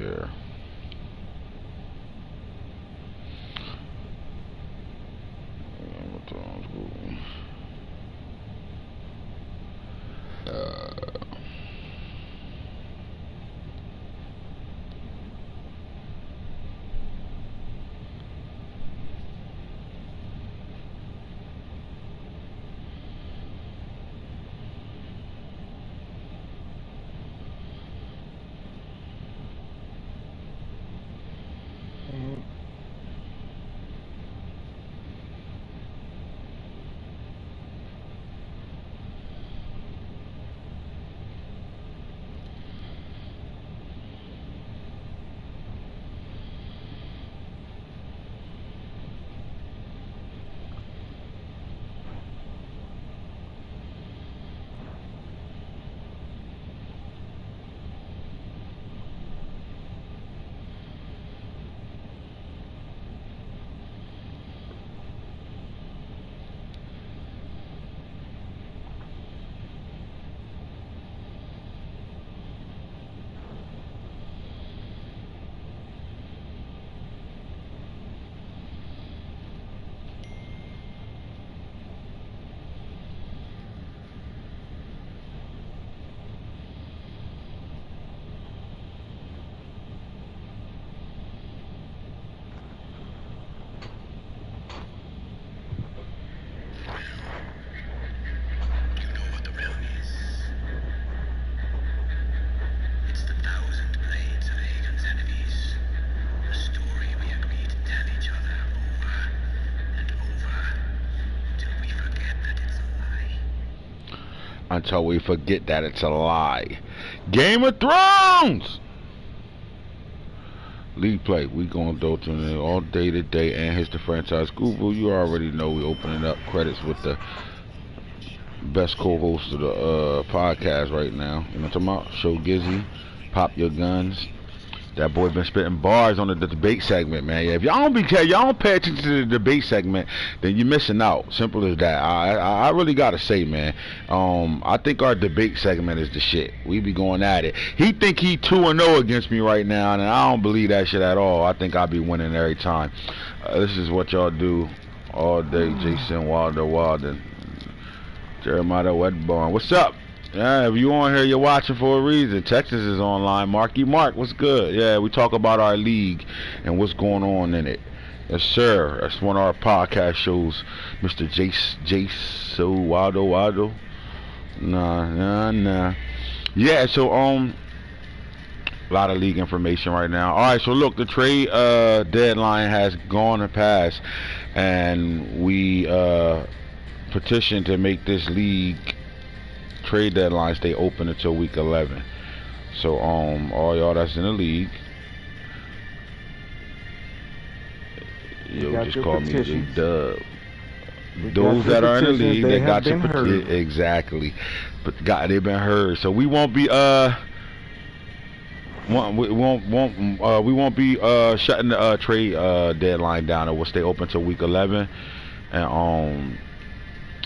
here. Until we forget that it's a lie. Game of Thrones! League play. We gonna go through it all day today and hits the franchise. Google, you already know we opening up credits with the best co-host of the podcast right now. You know what I'm talking about? Show Gizzy. Pop your guns. That boy been spitting bars on the debate segment, man. Yeah, if y'all don't pay attention to the debate segment, then you're missing out. Simple as that. I really gotta say, man. I think our debate segment is the shit. We be going at it. He think he 2-0 against me right now, and I don't believe that shit at all. I think I'll be winning every time. This is what y'all do all day. Jason Wilder, Jeremiah Wedborn. What's up? Yeah, if you on here, you're watching for a reason. Texas is online. Marky Mark, what's good? Yeah, we talk about our league and what's going on in it. Yes, sir. That's one of our podcast shows. Mr. Jace Waldo. Nah. Yeah, so a lot of league information right now. All right, so look, the trade deadline has gone and passed, and we petitioned to make this league trade deadline stay open until week 11. So all y'all that's in the league, yo, just call me J-Dub. Those that are in the league, they got your petition. Exactly, but they've been heard. So we won't be we won't be shutting the trade deadline down. It will stay open till week 11, and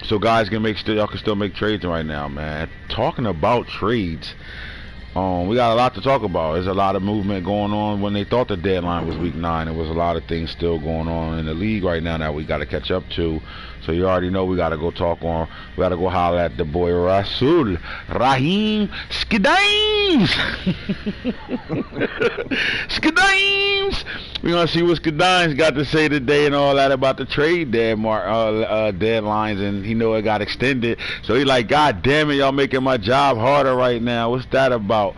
so guys y'all can still make trades right now, man. Talking about trades, we got a lot to talk about. There's a lot of movement going on. When they thought the deadline was week 9, there was a lot of things still going on in the league right now that we got to catch up to. So you already know we got to go we got to go holler at the boy Rasul Rahim Skidames. Skidames. We're gonna see what Skidames got to say today and all that about the trade deadlines, and he know it got extended. So he like, God damn it, y'all making my job harder right now. What's that about?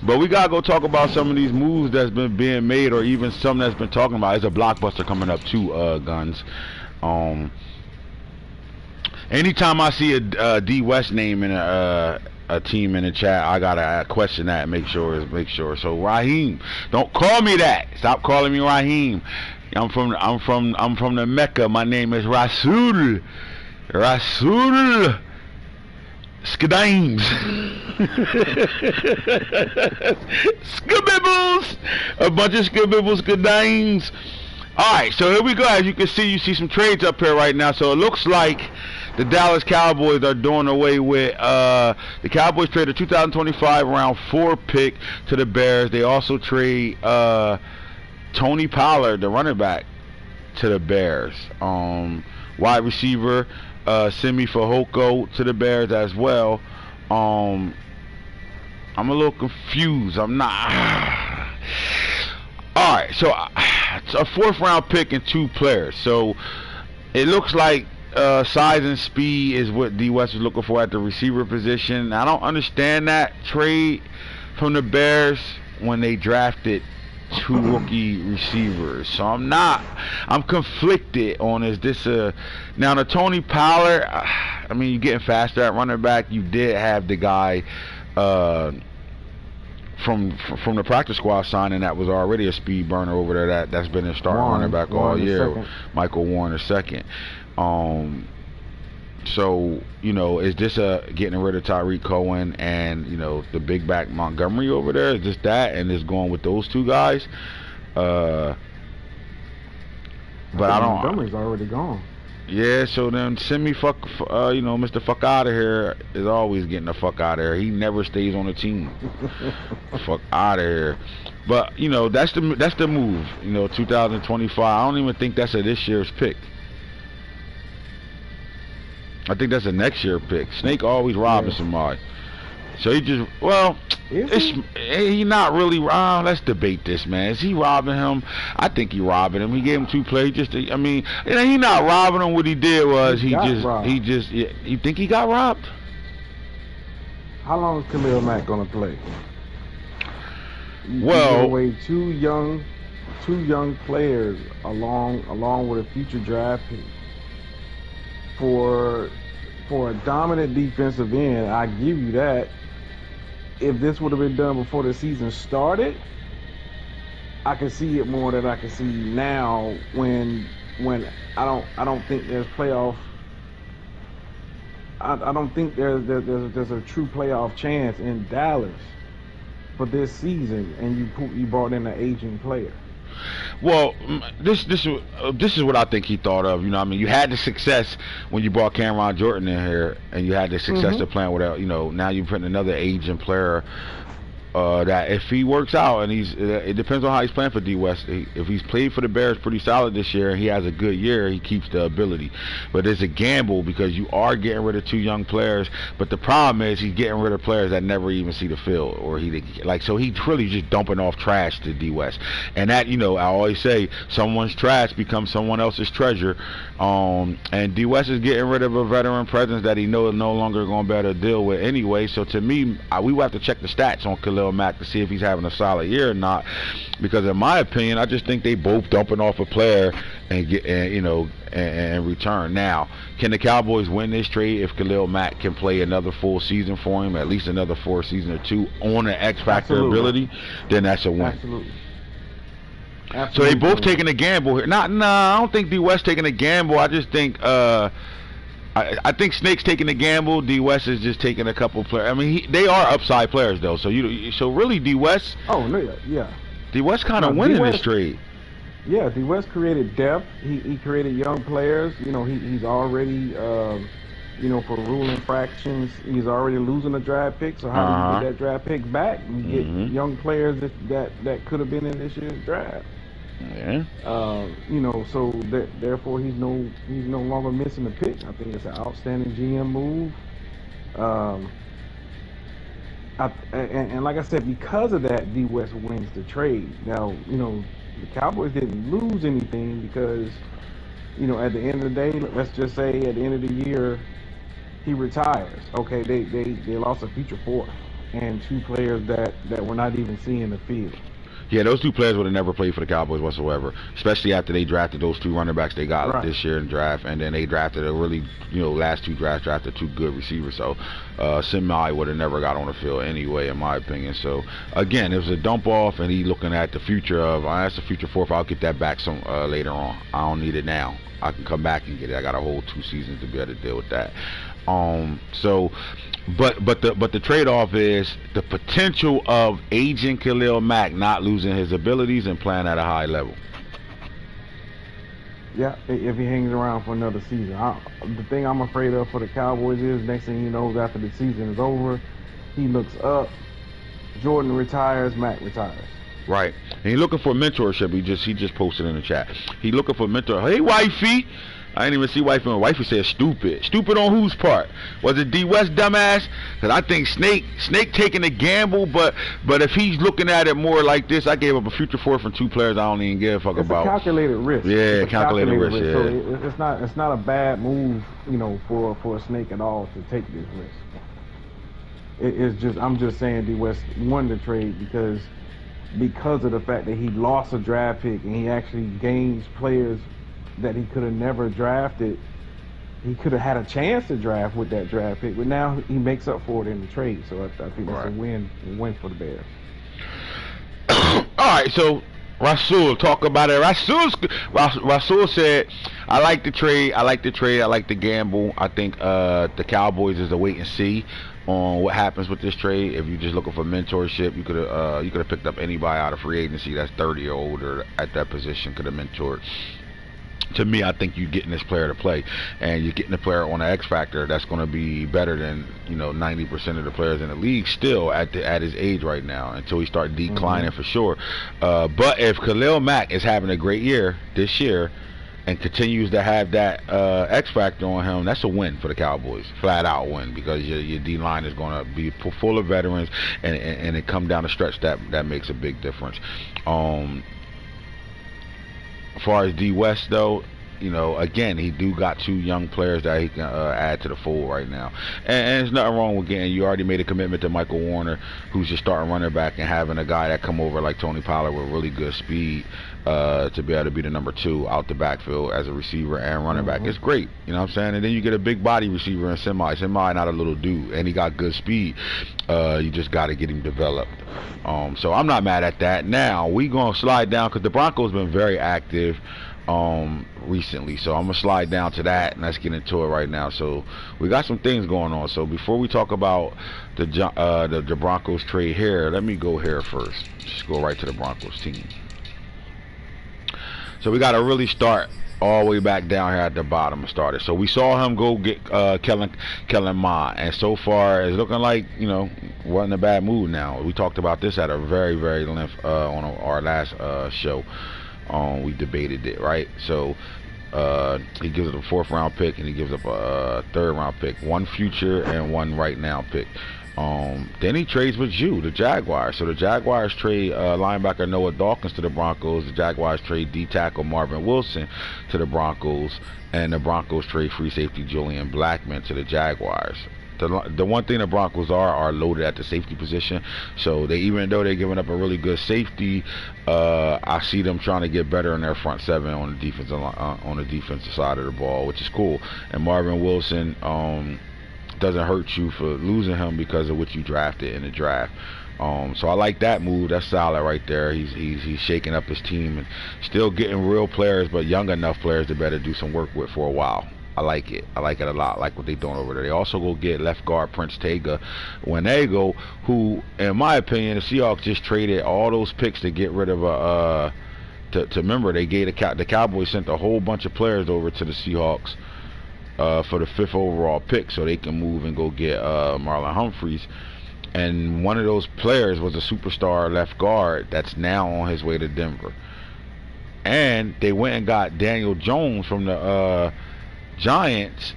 But we gotta go talk about some of these moves that's been being made, or even some that's been talking about. There's a blockbuster coming up too, guns. Anytime I see a D West name in a team in the chat, I gotta question that and make sure. So Raheem, don't call me that. Stop calling me Raheem. I'm from the Mecca. My name is Rasul Skidames. Skibibbles. A bunch of skibibbles, Skidames. Alright, so here we go. As you can see, you see some trades up here right now. So it looks like the Dallas Cowboys are doing away with the Cowboys trade a 2025 round 4 pick to the Bears. They also trade Tony Pollard, the running back, to the Bears. Wide receiver Simi Fehoko to the Bears as well. I'm a little confused. I'm not. All right, so it's a 4th round pick and 2 players. So it looks like size and speed is what D West is looking for at the receiver position. I don't understand that trade from the Bears when they drafted 2 rookie receivers. So I'm conflicted on now the Tony Pollard, I mean, you're getting faster at running back. You did have the guy from the practice squad signing that was already a speed burner over there that's been a starting running back all year, Michael Warren II. So, you know, is this getting rid of Tyreek Cohen and, you know, the big back Montgomery over there? Is this that and it's going with those 2 guys? But I don't. Montgomery's already gone. Yeah, so then send me Mr. Fuck out of here is always getting the fuck out of here. He never stays on the team. Fuck out of here. But, you know, that's the move. You know, 2025. I don't even think that's this year's pick. I think that's a next year pick. Snake always robbing somebody. So he just, he not really. Let's debate this, man. Is he robbing him? I think he robbing him. He gave him 2 plays. I mean, he not robbing him. What he did was you think he got robbed? How long is Khalil Mack gonna play? Well, you away two young players along with a future draft pick for a dominant defensive end. I give you that. If this would have been done before the season started, I can see it more than I can see now when I don't think there's playoff. I don't think there's a true playoff chance in Dallas for this season, and you brought in an aging player. Well, this is what I think he thought of. You know what I mean? You had the success when you brought Cameron Jordan in here, and you had the success of playing without, you know, now you're putting another aging player that if he works out, and it depends on how he's playing for D West. If he's played for the Bears pretty solid this year and he has a good year, he keeps the ability. But it's a gamble because you are getting rid of 2 young players. But the problem is he's getting rid of players that never even see the field, or so he's really just dumping off trash to D West. And that, you know, I always say someone's trash becomes someone else's treasure. And D West is getting rid of a veteran presence that he knows no longer going to be able to deal with anyway. So to me, we would have to check the stats on Khalil Mack to see if he's having a solid year or not, because in my opinion, I just think they both dumping off a player and return. Now, can the Cowboys win this trade if Khalil Mack can play another full season for him, at least another 4 season or 2 on an X factor ability? Then that's a win. Absolutely. So they both taking a gamble here. I don't think D West taking a gamble. I just think I think Snake's taking a gamble. D West is just taking a couple players. I mean, they are upside players though. So so really D West. Oh no, yeah. D West kind of winning this trade. Yeah, D West created depth. He created young players. You know, he's already for rule infractions, he's already losing a draft pick. So how do you get that draft pick back and get young players that could have been in this year's draft? Yeah. So therefore he's no longer missing the pick. I think it's an outstanding GM move. And like I said, because of that, D West wins the trade. Now, the Cowboys didn't lose anything because, at the end of the day, let's just say at the end of the year, he retires. Okay, they lost a future 4th and 2 players that we're not even seeing the field. Yeah, those 2 players would have never played for the Cowboys whatsoever, especially after they drafted those 2 running backs they got this year in draft, and then they drafted a really, last 2 drafts drafted 2 good receivers. So Semi would have never got on the field anyway, in my opinion. So again, it was a dump off, and he looking at the future of that's the future 4th. I'll get that back some later on. I don't need it now. I can come back and get it. I got a whole 2 seasons to be able to deal with that. But the trade-off is the potential of aging Khalil Mack not losing his abilities and playing at a high level. Yeah, if he hangs around for another season. The thing I'm afraid of for the Cowboys is next thing he knows, after the season is over, he looks up, Jordan retires, Matt retires. Right. And he looking for mentorship. He just posted in the chat. He looking for mentor. Hey, wifey. I didn't even see wifey. Wifey said stupid. Stupid on whose part? Was it D West dumbass? Because I think Snake taking a gamble, but if he's looking at it more like this, I gave up a future fourth from 2 players I don't even give a fuck about. It's a calculated risk. Yeah, calculated risk. Yeah. So it's not a bad move, you know, for a Snake at all to take this risk. It's just, I'm just saying D West won the trade because of the fact that he lost a draft pick and he actually gains players that he could have never drafted. He could have had a chance to draft with that draft pick, but now he makes up for it in the trade. So I think that's a win for the Bears. All right, so Rasul, talk about it. Rasul said, I like the trade. I like the gamble. I think the Cowboys is a wait and see on what happens with this trade. If you're just looking for mentorship, you could have picked up anybody out of free agency that's 30 or older at that position, could have mentored. To me, I think you're getting this player to play, and you're getting a player on an X factor that's going to be better than 90% of the players in the league still at his age right now until he starts declining for sure. But if Khalil Mack is having a great year this year and continues to have that X factor on him, that's a win for the Cowboys, flat out win, because your D line is going to be full of veterans, and it come down the stretch that makes a big difference. As far as D West though, again, he do got 2 young players that he can add to the fold right now, and there's nothing wrong with getting. You already made a commitment to Michael Warner, who's your starting running back, and having a guy that come over like Tony Pollard with really good speed to be able to be the number 2 out the backfield as a receiver and running back. It's great, you know what I'm saying? And then you get a big body receiver in Semi not a little dude, and he got good speed. You just got to get him developed. So I'm not mad at that. Now we gonna slide down because the Broncos been very active recently, so I'm gonna slide down to that and let's get into it right now. So we got some things going on. So before we talk about the Broncos trade here, let me go here first. Just go right to the Broncos team. So we got to really start all the way back down here at the bottom and started. So we saw him go get Kellen Mond, and so far it's looking like wasn't a bad move. Now we talked about this at a very length on our last show. We debated it, right? So he gives up a 4th round pick and he gives up a 3rd round pick, 1 future and 1 right now pick. Then he trades with the Jaguars. So the Jaguars trade linebacker Noah Dawkins to the Broncos. The Jaguars trade D-tackle Marvin Wilson to the Broncos, and the Broncos trade free safety Julian Blackman to the Jaguars. The one thing the Broncos are loaded at the safety position. So even though they're giving up a really good safety, I see them trying to get better in their front 7 on the defensive side of the ball, which is cool. And Marvin Wilson doesn't hurt you for losing him because of what you drafted in the draft. So I like that move. That's solid right there. He's shaking up his team and still getting real players, but young enough players to better do some work with for a while. I like it. I like it a lot. I like what they're doing over there. They also go get left guard Prince Tega Winego, who, in my opinion, the Seahawks just traded all those picks to get rid of to remember they gave the Cowboys sent a whole bunch of players over to the Seahawks for the 5th overall pick, so they can move and go get Marlon Humphreys. And one of those players was a superstar left guard that's now on his way to Denver. And they went and got Daniel Jones from the Giants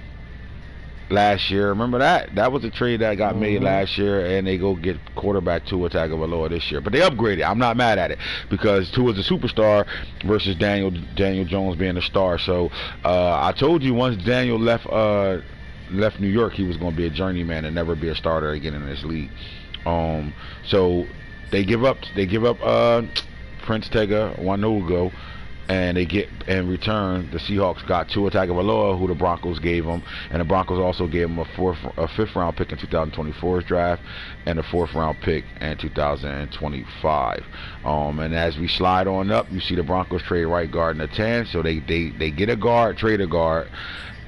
last year. Remember that? That was a trade that got made last year, and they go get quarterback Tua Tagovailoa this year. But they upgraded. I'm not mad at it because Tua's a superstar versus Daniel Jones being a star. So I told you once Daniel left New York, he was going to be a journeyman and never be a starter again in this league. So they give up Prince Tega Winego, and they get in return the Seahawks got Tua Tagovailoa, who the Broncos gave them, and the Broncos also gave them a 5th round pick in 2024's draft and a 4th round pick in 2025. And as we slide on up, you see the Broncos trade right guard in the 10, so they get a guard, trade a guard,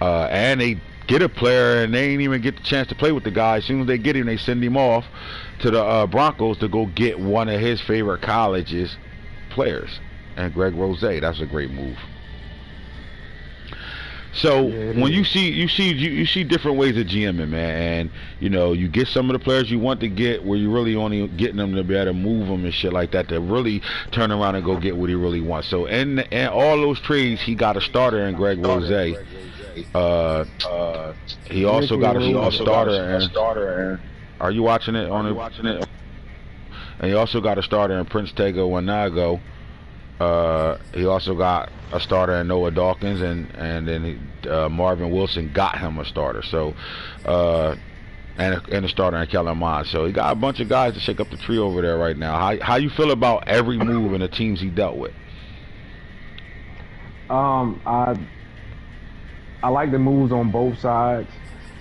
and they get a player, and they ain't even get the chance to play with the guy. As soon as they get him, they send him off to the Broncos to go get one of his favorite colleges players, and Greg Rose. That's a great move. So Yeah, it when is. you see different ways of GMing, man, and you know you get some of the players you want to get where you really only getting them to be able to move them and shit like that to really turn around and go get what he really wants. So in all those trades, he got a starter in Greg Rose. Uh, he also Ricky got a Rose. starter in. Are you watching it on it? And he also got a starter in Prince Tega Wanago. He also got a starter in Noah Dawkins, and then Marvin Wilson got him a starter. So, and a starter in Kellen Mond. So he got a bunch of guys to shake up the tree over there right now. How you feel about every move and the teams he dealt with? I like the moves on both sides.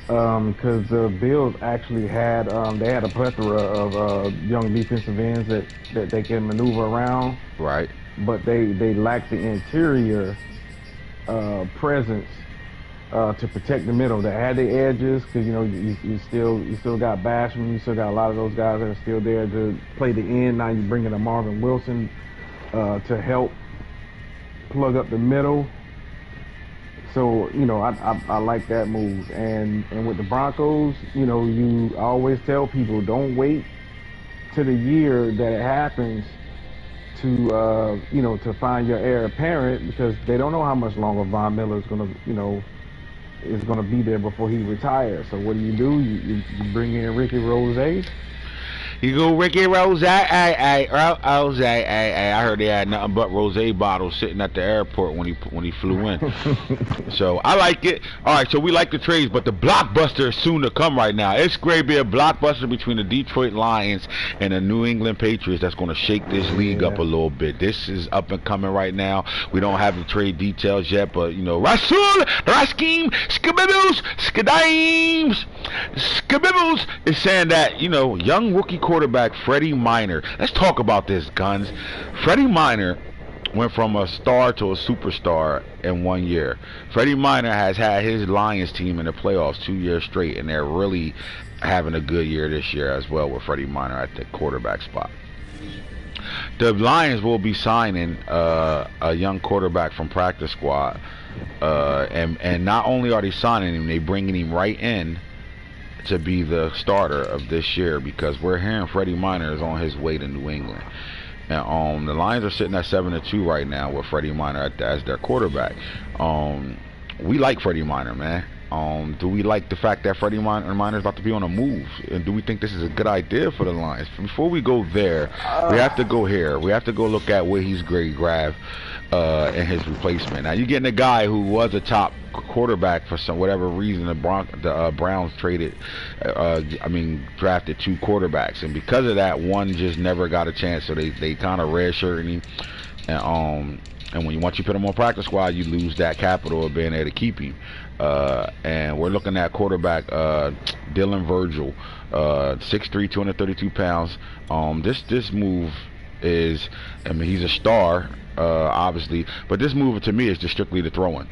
Because the Bills actually had they had a plethora of young defensive ends that they can maneuver around, Right. but they lack the interior presence to protect the middle. They had the edges because you know you still got Basham, you still got a lot of those guys that are still there to play the end. Now you bring in a Marvin Wilson to help plug up the middle. So, you know, I like that move. And with the Broncos, you know, I always tell people, don't wait to the year that it happens to, you know, to find your heir apparent, because they don't know how much longer Von Miller is going to, you know, is going to be there before he retires. So what do? You bring in Ricky Rose. You go Ricky Rose. I heard they had nothing but rosé bottles sitting at the airport when he flew in. So I like it. All right, so we like the trades, but the blockbuster is soon to come right now. It's going to be a blockbuster between the Detroit Lions and the New England Patriots that's going to shake this league up a little bit. This is up and coming right now. We don't have the trade details yet, but you know, Rasul, Raskim, Skibibbles, Skidimes, Skibibbles is saying that, you know, young rookie quarterback Freddie Minor. Let's talk about this, Guns. Freddie Minor went from a star to a superstar in 1 year. Freddie Minor has had his Lions team in the playoffs 2 years straight, and they're really having a good year this year as well with Freddie Minor at the quarterback spot. The Lions will be signing a young quarterback from practice squad, and not only are they signing him, they bringing him right in to be the starter of this year, because we're hearing Freddie Minor is on his way to New England. And the Lions are sitting at 7-2 right now with Freddie Minor as their quarterback. We like Freddie Minor, man. Do we like the fact that Freddie Minor is about to be on a move? And do we think this is a good idea for the Lions? Before we go there, we have to go here. We have to go look at where he's great grab and his replacement. Now, you're getting a guy who was a top quarterback for whatever reason. The Browns drafted two quarterbacks, and because of that, one just never got a chance. So they kind of redshirting him, and once you put him on practice squad, you lose that capital of being able to keep him. And we're looking at quarterback Dylan Virgil, 6'3", 232 pounds. This move is, I mean, he's a star, obviously, but this move to me is just strictly the throwing.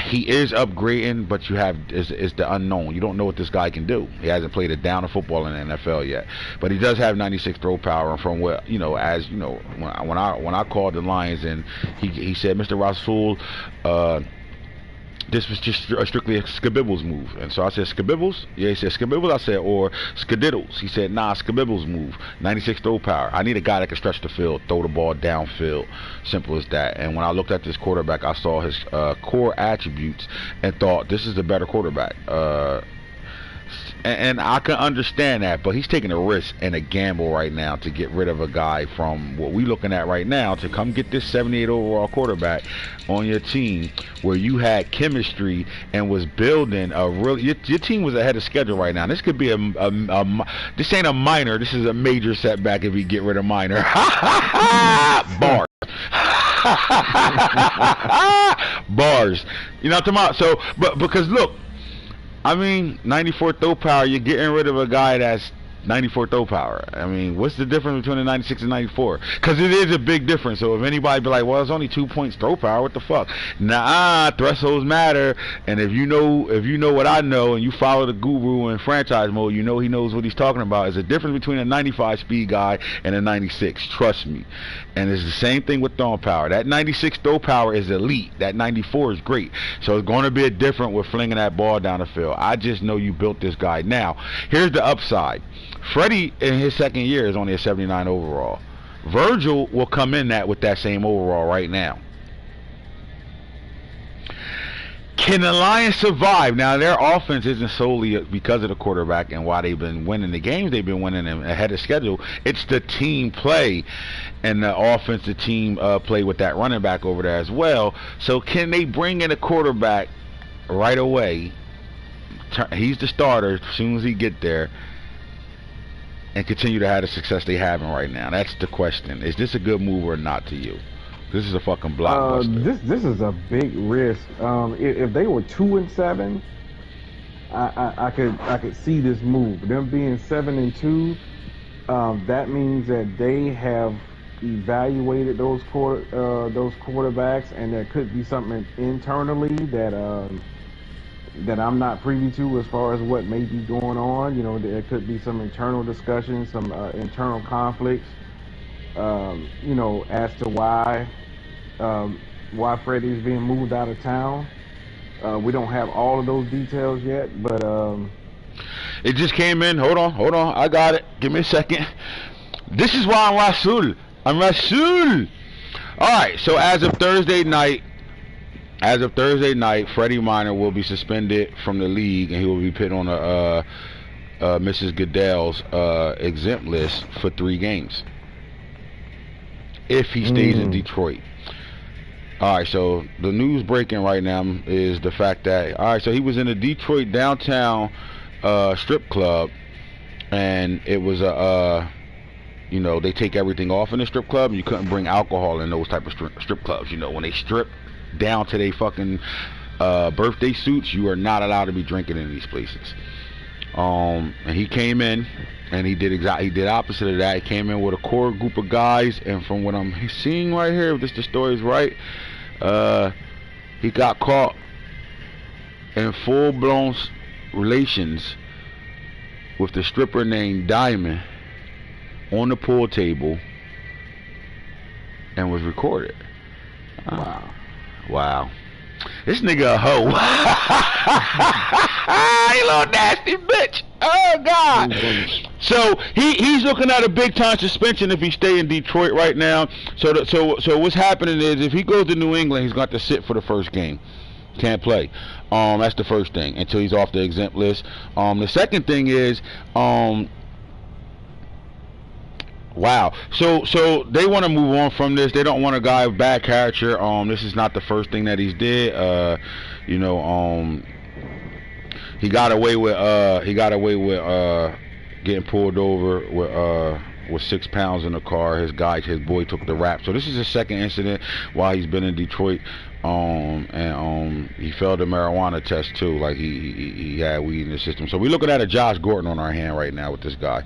He is upgrading, but is the unknown. You don't know what this guy can do. He hasn't played a down of football in the NFL yet, but he does have 96 throw power. And from what you know, as you know, when I called the Lions and he said, Mr. Rasul, this was just strictly a Skibibbles move. And so I said, Skibibbles? Yeah, he said, Skibibbles? I said, or Skididdles? He said, nah, Skibibbles move. 96 throw power. I need a guy that can stretch the field, throw the ball downfield. Simple as that. And when I looked at this quarterback, I saw his core attributes and thought, this is a better quarterback. And I can understand that, but he's taking a risk and a gamble right now to get rid of a guy from what we're looking at right now to come get this 78 overall quarterback on your team where you had chemistry and was building a real. Your team was ahead of schedule right now. This could be this ain't a minor. This is a major setback if you get rid of Minor. Bars. Bars. You know what I'm talking about? So, but because look. I mean, 94 throw power, you're getting rid of a guy that's 94 throw power. I mean, what's the difference between a 96 and 94? Because it is a big difference. So if anybody be like, well, it's only 2 points throw power, what the fuck? Nah, thresholds matter. And if you know what I know, and you follow the guru in franchise mode, you know he knows what he's talking about. There's a difference between a 95 speed guy and a 96. Trust me. And it's the same thing with throwing power. That 96 throw power is elite. That 94 is great. So it's going to be a different with flinging that ball down the field. I just know you built this guy. Now, here's the upside. Freddie in his second year is only a 79 overall. Virgil will come in with that same overall right now. Can the Lions survive? Now, their offense isn't solely because of the quarterback and why they've been winning the games they've been winning ahead of schedule. It's the team play and the offensive team play with that running back over there as well. So can they bring in a quarterback right away? He's the starter as soon as he get there, and continue to have the success they having right now? That's the question. Is this a good move or not to you? This is a fucking blockbuster. This is a big risk. If they were 2-7, I could see this move. Them being 7-2, that means that they have evaluated those quarterbacks, and there could be something internally that I'm not privy to as far as what may be going on. You know, there could be some internal discussions, some internal conflicts, you know, as to why Freddie's being moved out of town. We don't have all of those details yet, but it just came in. Hold on, I got it. Give me a second. This is why I'm Rasul. Alright, so as of Thursday night, Freddie Minor will be suspended from the league, and he will be put on a Mrs. Goodell's exempt list for 3 games if he stays in Detroit. Alright, so the news breaking right now is the fact that, alright, so he was in a Detroit downtown strip club, and it was you know, they take everything off in the strip club, and you couldn't bring alcohol in those type of strip clubs. You know, when they strip down to their fucking birthday suits, you are not allowed to be drinking in these places. And he came in, and he did opposite of that. He came in with a core group of guys, and from what I'm seeing right here, if the story is right, he got caught in full-blown relations with the stripper named Diamond on the pool table, and was recorded. Wow. This nigga a hoe. You little nasty bitch. Oh God. So he's looking at a big time suspension if he stay in Detroit right now. So what's happening is, if he goes to New England, he's got to sit for the first game. Can't play. That's the first thing until he's off the exempt list. The second thing is wow. So they want to move on from this. They don't want a guy with bad character. This is not the first thing that he's did. You know, he got away with getting pulled over with 6 pounds in the car. His boy took the rap. So this is his second incident while he's been in Detroit. And he failed the marijuana test too. Like he had weed in the system. So we're looking at a Josh Gordon on our hand right now with this guy.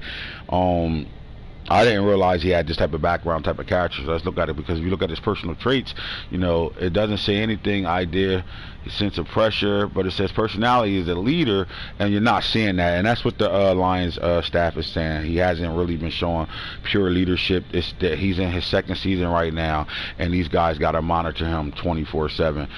I didn't realize he had this type of background, type of character. So let's look at it, because if you look at his personal traits, you know, it doesn't say anything idea, his sense of pressure, but it says personality is a leader, and you're not seeing that. And that's what the Lions staff is saying. He hasn't really been showing pure leadership. It's that he's in his second season right now, and these guys got to monitor him 24/7.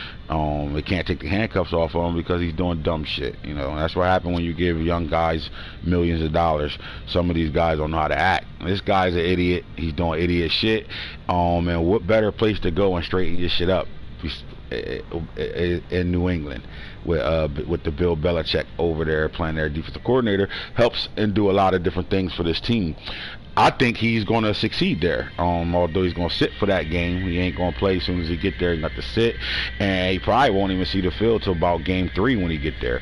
They can't take the handcuffs off of him because he's doing dumb shit. You know, and that's what happened when you give young guys millions of dollars. Some of these guys don't know how to act. This guy's an idiot. He's doing idiot shit. And what better place to go and straighten your shit up in New England with the Bill Belichick over there playing their defensive coordinator, helps and do a lot of different things for this team. I think he's going to succeed there. Although he's going to sit for that game, he ain't going to play as soon as he get there. He got to sit, and he probably won't even see the field till about game 3 when he get there.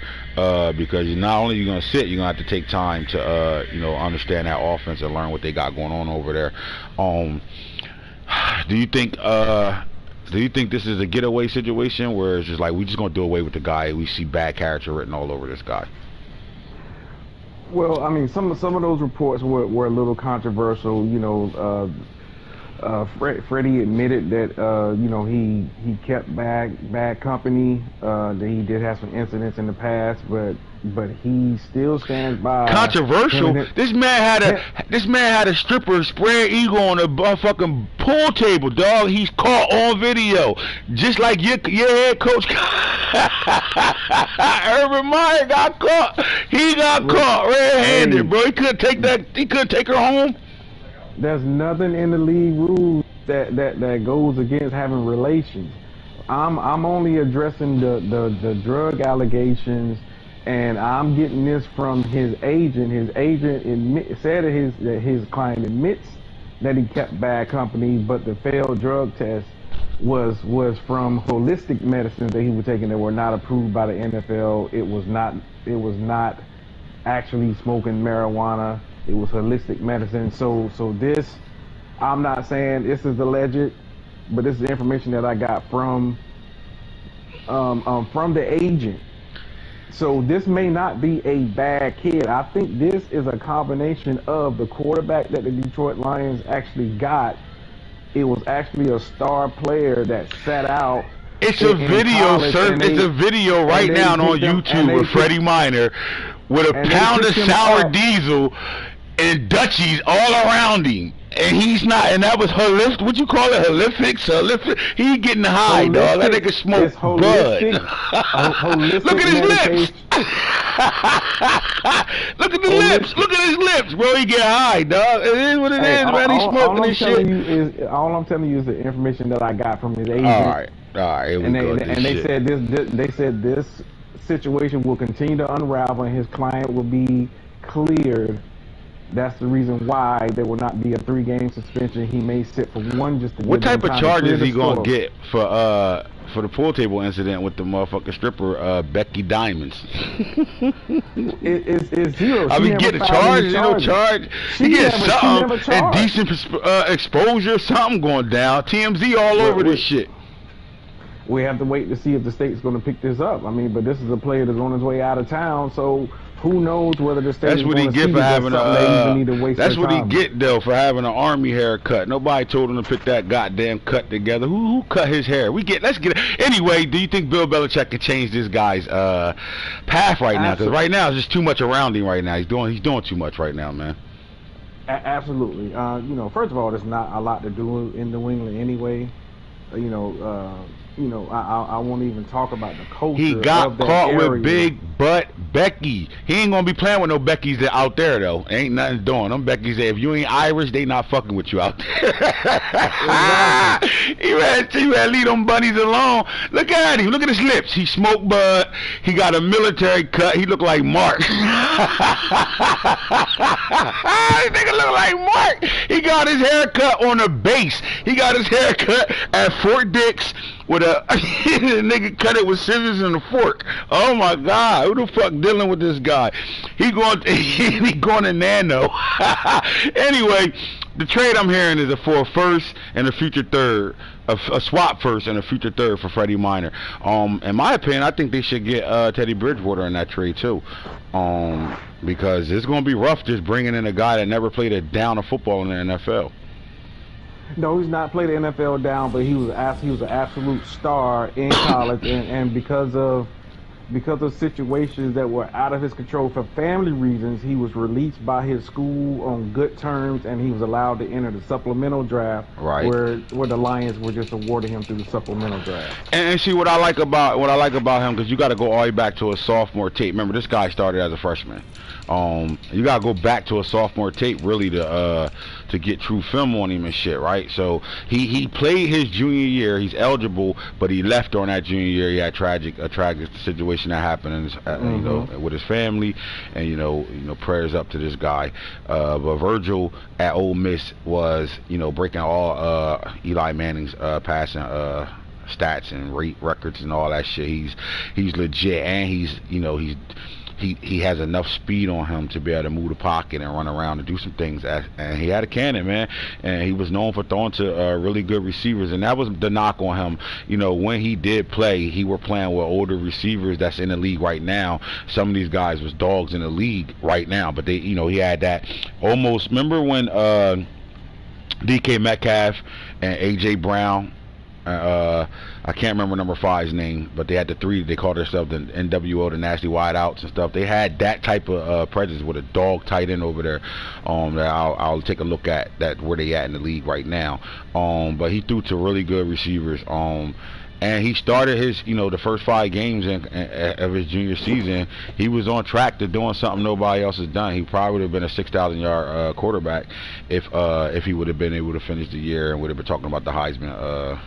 Because not only are you going to sit, you're going to have to take time to you know, understand that offense and learn what they got going on over there. Do you think this is a getaway situation where it's just like, we just going to do away with the guy? We see bad character written all over this guy. Well, I mean, some of those reports were a little controversial. Freddie admitted that he kept bad company. That he did have some incidents in the past, but he still stands by Controversial. him. This man had a stripper spread eagle on a fucking pool table, dog. He's caught on video, just like your head coach. Urban Meyer got caught. He got caught red-handed, bro. He couldn't take that. He couldn't take her home. There's nothing in the league rules that goes against having relations. I'm only addressing the drug allegations, and I'm getting this from his agent. His agent said that his client admits that he kept bad company, but the failed drug test was from holistic medicines that he was taking that were not approved by the NFL. It was not actually smoking marijuana. It was holistic medicine. So this, I'm not saying this is alleged, but this is the information that I got from the agent. So this may not be a bad kid. I think this is a combination of the quarterback that the Detroit Lions actually got. It was actually a star player that sat out. It's a video, sir. It's a video right now on YouTube with Freddie Minor with a pound of sour diesel and Dutchies all around him, and he's not. And that was holistic. What you call it? Holific? He getting high, dog. That nigga smoke bud. Look at his lips. Look at the lips. Look at his lips, bro. He get high, dog. It is what it is, man. He's smoking this shit. All I'm telling you is the information that I got from his agent. All right. Here we go. They said this situation will continue to unravel, and his client will be cleared. That's the reason why there will not be a 3-game suspension. He may sit for one just to. What type of charges he gonna get for the pool table incident with the motherfucking stripper Becky Diamonds? It's zero. I mean, get a charge, charge. He get something, indecent exposure, something going down. TMZ all over this shit. We have to wait to see if the state's going to pick this up. I mean, but this is a player that's on his way out of town, so who knows whether the state is going to see this. That's what he get though for having an army haircut. Nobody told him to put that goddamn cut together. Who cut his hair? Let's get it. Anyway, do you think Bill Belichick can change this guy's path right now? Because right now it's just too much around him right now. He's doing too much right now, man. Absolutely. First of all, there's not a lot to do in New England anyway. I won't even talk about the culture. He got caught area. with big butt Becky. He ain't gonna be playing with no Beckys that out there though. Ain't nothing doing. Them Beckys there. If you ain't Irish, they not fucking with you out there. Exactly. You better leave them bunnies alone. Look at him. Look at his lips. He smoked bud. He got a military cut. He look like Mark. This nigga look like Mark. He got his hair cut on the base. He got his hair cut at Fort Dix with a nigga cut it with scissors and a fork. Oh my God, who the fuck dealing with this guy? He going to Nano. Anyway, the trade I'm hearing is for a first and a future third, a swap first and a future third for Freddie Minor. In my opinion, I think they should get Teddy Bridgewater in that trade too, because it's going to be rough just bringing in a guy that never played a down of football in the NFL. No, he's not played the NFL down, but he was an absolute star in college, and because of situations that were out of his control for family reasons, he was released by his school on good terms, and he was allowed to enter the supplemental draft, right, where the Lions were just awarding him through the supplemental draft. And see what I like about him, because you got to go all the way back to a sophomore tape. Remember, this guy started as a freshman. You gotta go back to a sophomore tape really to get true film on him and shit, right? So he played his junior year. He's eligible, but he left during that junior year. He had a tragic situation that happened, you know, with his family, and you know, prayers up to this guy. But Virgil at Ole Miss was, breaking all Eli Manning's passing stats and rate records and all that shit. He's legit, and he's he has enough speed on him to be able to move the pocket and run around and do some things. And he had a cannon, man, and he was known for throwing to really good receivers. And that was the knock on him. You know, when he did play, he were playing with older receivers that's in the league right now. Some of these guys was dogs in the league right now, but they, you know, he had that almost. Remember when DK Metcalf and AJ Brown, I can't remember number 5's name, but they had the three. They called themselves the NWO, the Nasty Wideouts and stuff. They had that type of presence with a dog tight end over there. That I'll take a look at that where they at in the league right now. But he threw to really good receivers. And he started his, you know, the first 5 games of his junior season. He was on track to doing something nobody else has done. He probably would have been a 6,000-yard quarterback if he would have been able to finish the year and would have been talking about the Heisman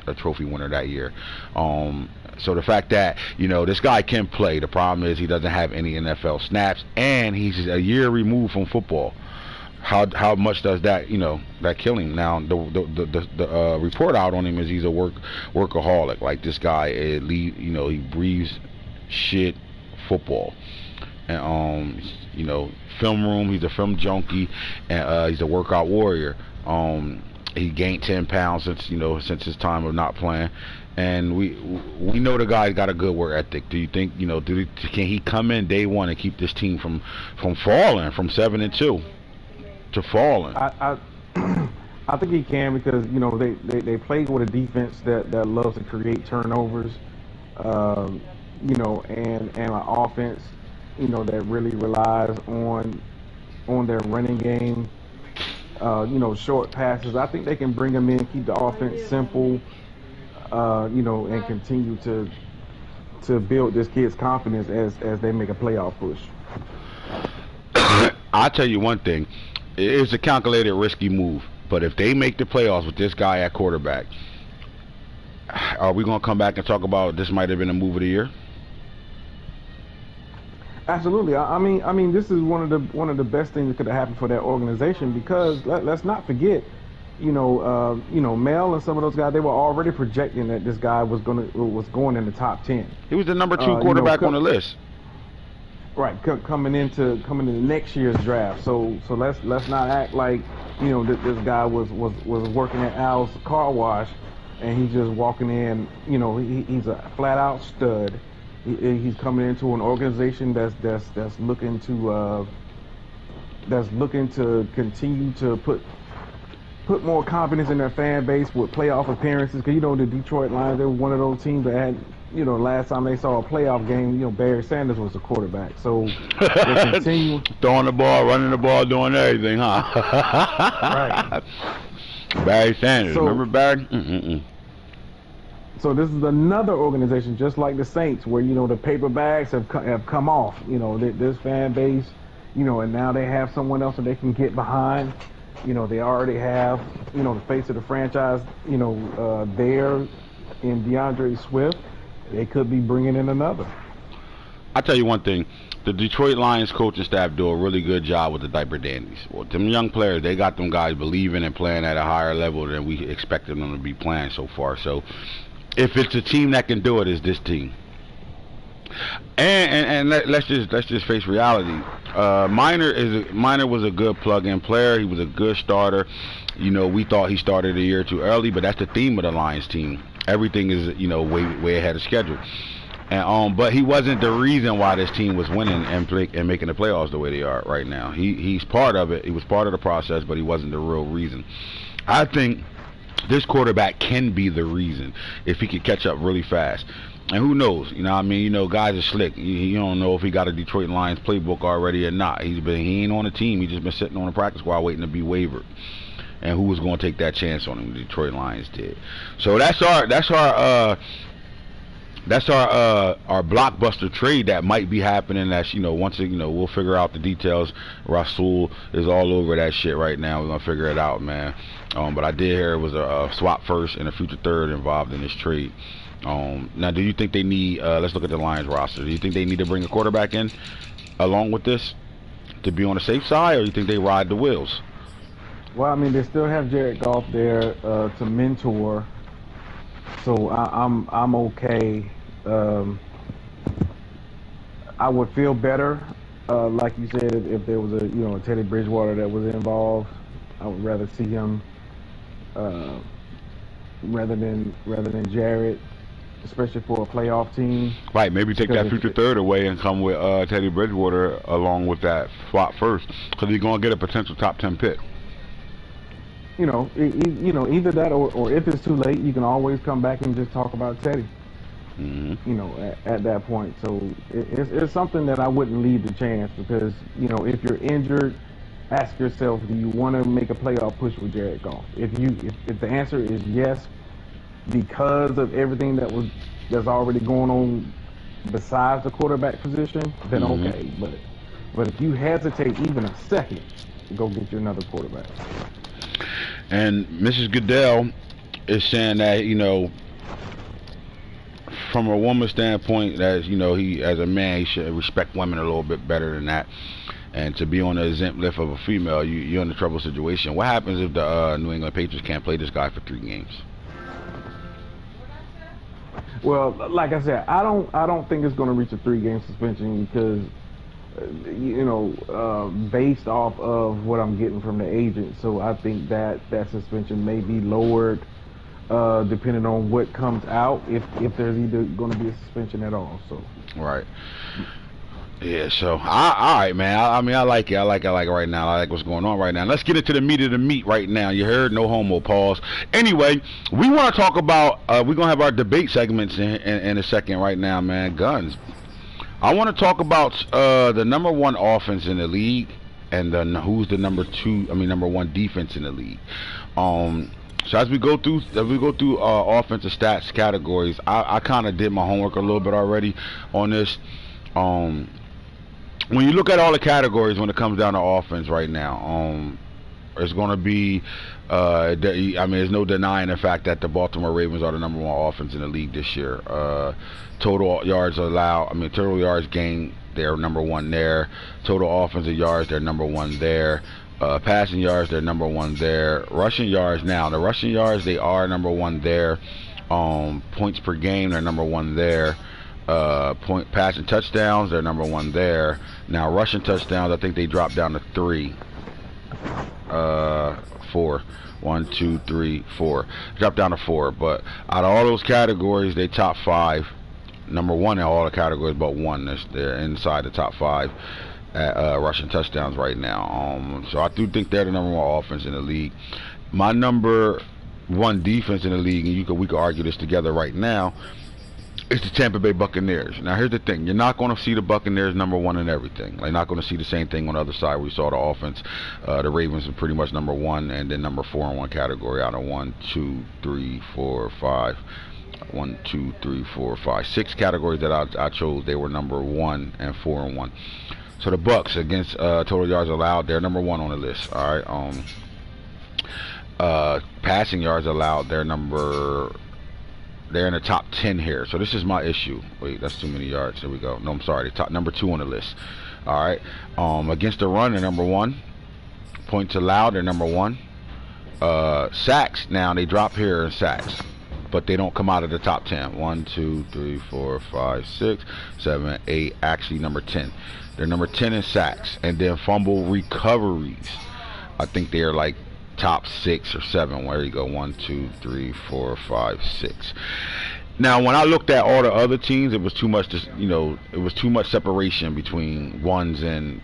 a trophy winner that year. So the fact that, you know, this guy can play. The problem is he doesn't have any NFL snaps, and he's a year removed from football. How much does that, you know, that kill him? Now the report out on him is he's a workaholic. Like, this guy, you know, he breathes shit football. And you know, film room, he's a film junkie, and he's a workout warrior. He gained 10 pounds since his time of not playing, and we know the guy's got a good work ethic. Do you think, you know, can he come in day one and keep this team from falling from 7-2 to falling? I think he can, because, you know, they play with a defense that loves to create turnovers, you know, and an offense, you know, that really relies on their running game. You know, short passes. I think they can bring them in, keep the offense simple, you know, and continue to build this kid's confidence as they make a playoff push. I'll tell you one thing. It's a calculated, risky move. But if they make the playoffs with this guy at quarterback, are we going to come back and talk about this might have been a move of the year? Absolutely. I mean, this is one of the best things that could have happened for that organization, because let's not forget, you know, Mel and some of those guys, they were already projecting that this guy was going in the top 10. He was the number 2 quarterback on the list. Right, coming into next year's draft. So let's not act like, you know, this guy was working at Al's car wash and he's just walking in. You know, he's a flat out stud. He's coming into an organization that's looking to continue to put more confidence in their fan base with playoff appearances. Because, you know, the Detroit Lions, they were one of those teams that had, you know, last time they saw a playoff game, you know, Barry Sanders was the quarterback. So they continue throwing the ball, running the ball, doing everything, huh? Right. Barry Sanders, remember Barry? So this is another organization, just like the Saints, where, you know, the paper bags have come off. You know, this fan base, you know, and now they have someone else that they can get behind. You know, they already have, you know, the face of the franchise, you know, there in DeAndre Swift. They could be bringing in another. I'll tell you one thing. The Detroit Lions coaching staff do a really good job with the diaper dandies. Well, them young players, they got them guys believing and playing at a higher level than we expected them to be playing so far. So if it's a team that can do it, it's this team. And let's just face reality. Minor was a good plug-in player. He was a good starter. You know, we thought he started a year too early, but that's the theme of the Lions team. Everything is, you know, way ahead of schedule. And but he wasn't the reason why this team was winning and making the playoffs the way they are right now. He's part of it. He was part of the process, but he wasn't the real reason. I think this quarterback can be the reason if he could catch up really fast. And who knows? You know what I mean? You know, guys are slick. You don't know if he got a Detroit Lions playbook already or not. He ain't on the team. He's just been sitting on the practice squad waiting to be wavered. And who was going to take that chance on him? The Detroit Lions did. So that's our blockbuster trade that might be happening. That's, you know, once it, you know, we'll figure out the details. Rasul is all over that shit right now. We're gonna figure it out, man. But I did hear it was a swap first and a future third involved in this trade. Now, do you think they need? Let's look at the Lions roster. Do you think they need to bring a quarterback in along with this to be on the safe side, or do you think they ride the wheels? Well, I mean, they still have Jared Goff there to mentor, so I'm okay. I would feel better, like you said, if there was a Teddy Bridgewater that was involved. I would rather see him uh, rather than Jared, especially for a playoff team. Right, maybe take Because that future third away and come with Teddy Bridgewater along with that slot first, because he's gonna get a potential top 10 pick. Either that or if it's too late, you can always come back and just talk about Teddy. At that point. So it's something that I wouldn't leave the chance, because if you're injured, ask yourself, do you want to make a playoff push with Jared Goff? If the answer is yes, because of everything that's already going on besides the quarterback position, then okay. But if you hesitate even a second, go get you another quarterback. And Mrs. Goodell is saying that from a woman's standpoint, that he, as a man, he should respect women a little bit better than that. And to be on the exempt list of a female, you're in a trouble situation. What happens if the New England Patriots can't play this guy for 3 games? Well, like I said, I don't think it's going to reach a 3-game suspension, because based off of what I'm getting from the agent. So I think that suspension may be lowered depending on what comes out, if there's either going to be a suspension at all. So right. Yeah, so all right, man. I mean, I like it right now. I like what's going on right now. Let's get into the meat of the meat right now. You heard? No homo. Pause. Anyway, we want to talk about. We're gonna have our debate segments in a second right now, man. Guns. I want to talk about the number 1 offense in the league, and who's the number 1 defense in the league. So as we go through offensive stats categories, I kind of did my homework a little bit already on this. When you look at all the categories when it comes down to offense right now, it's going to be, there's no denying the fact that the Baltimore Ravens are the number 1 offense in the league this year. Total yards allowed, total yards gained, they're number 1 there. Total offensive yards, they're number 1 there. Passing yards, they're number 1 there. Rushing yards, the rushing yards, they are number 1 there. Points per game, they're number 1 there. Passing touchdowns, they're number 1 there. Now rushing touchdowns, I think they dropped down to 3. 4. 1, 2, 3, 4. Dropped down to 4. But out of all those categories, they top 5. Number 1 in all the categories but 1. They're inside the top 5 at rushing touchdowns right now. So I do think they're the number 1 offense in the league. My number 1 defense in the league, and we could argue this together right now, it's the Tampa Bay Buccaneers. Now, here's the thing. You're not going to see the Buccaneers number 1 in everything. You're not going to see the same thing on the other side. We saw the offense. The Ravens are pretty much number 1 and then number 4 in one category out of 1, 2, 3, 4, 5. 1, 2, 3, 4, 5. 6 categories that I chose. They were number 1 and 4 and 1. So the Bucs against total yards allowed, they're number 1 on the list. All right. Passing yards allowed, they're in the top 10 here. So this is my issue. Wait, that's too many yards. There we go. No, I'm sorry. Number 2 on the list. All right. Against the run, they're number 1. Points allowed, they're number 1. Sacks, now they drop here in sacks, but they don't come out of the top 10. 1, 2, 3, 4, 5, 6, 7, 8. Actually, number 10. They're number 10 in sacks. And then fumble recoveries, I think they're like top 6 or 7. Where you go? 1, 2, 3, 4, 5, 6. Now, when I looked at all the other teams, it was too much. It was too much separation between 1s and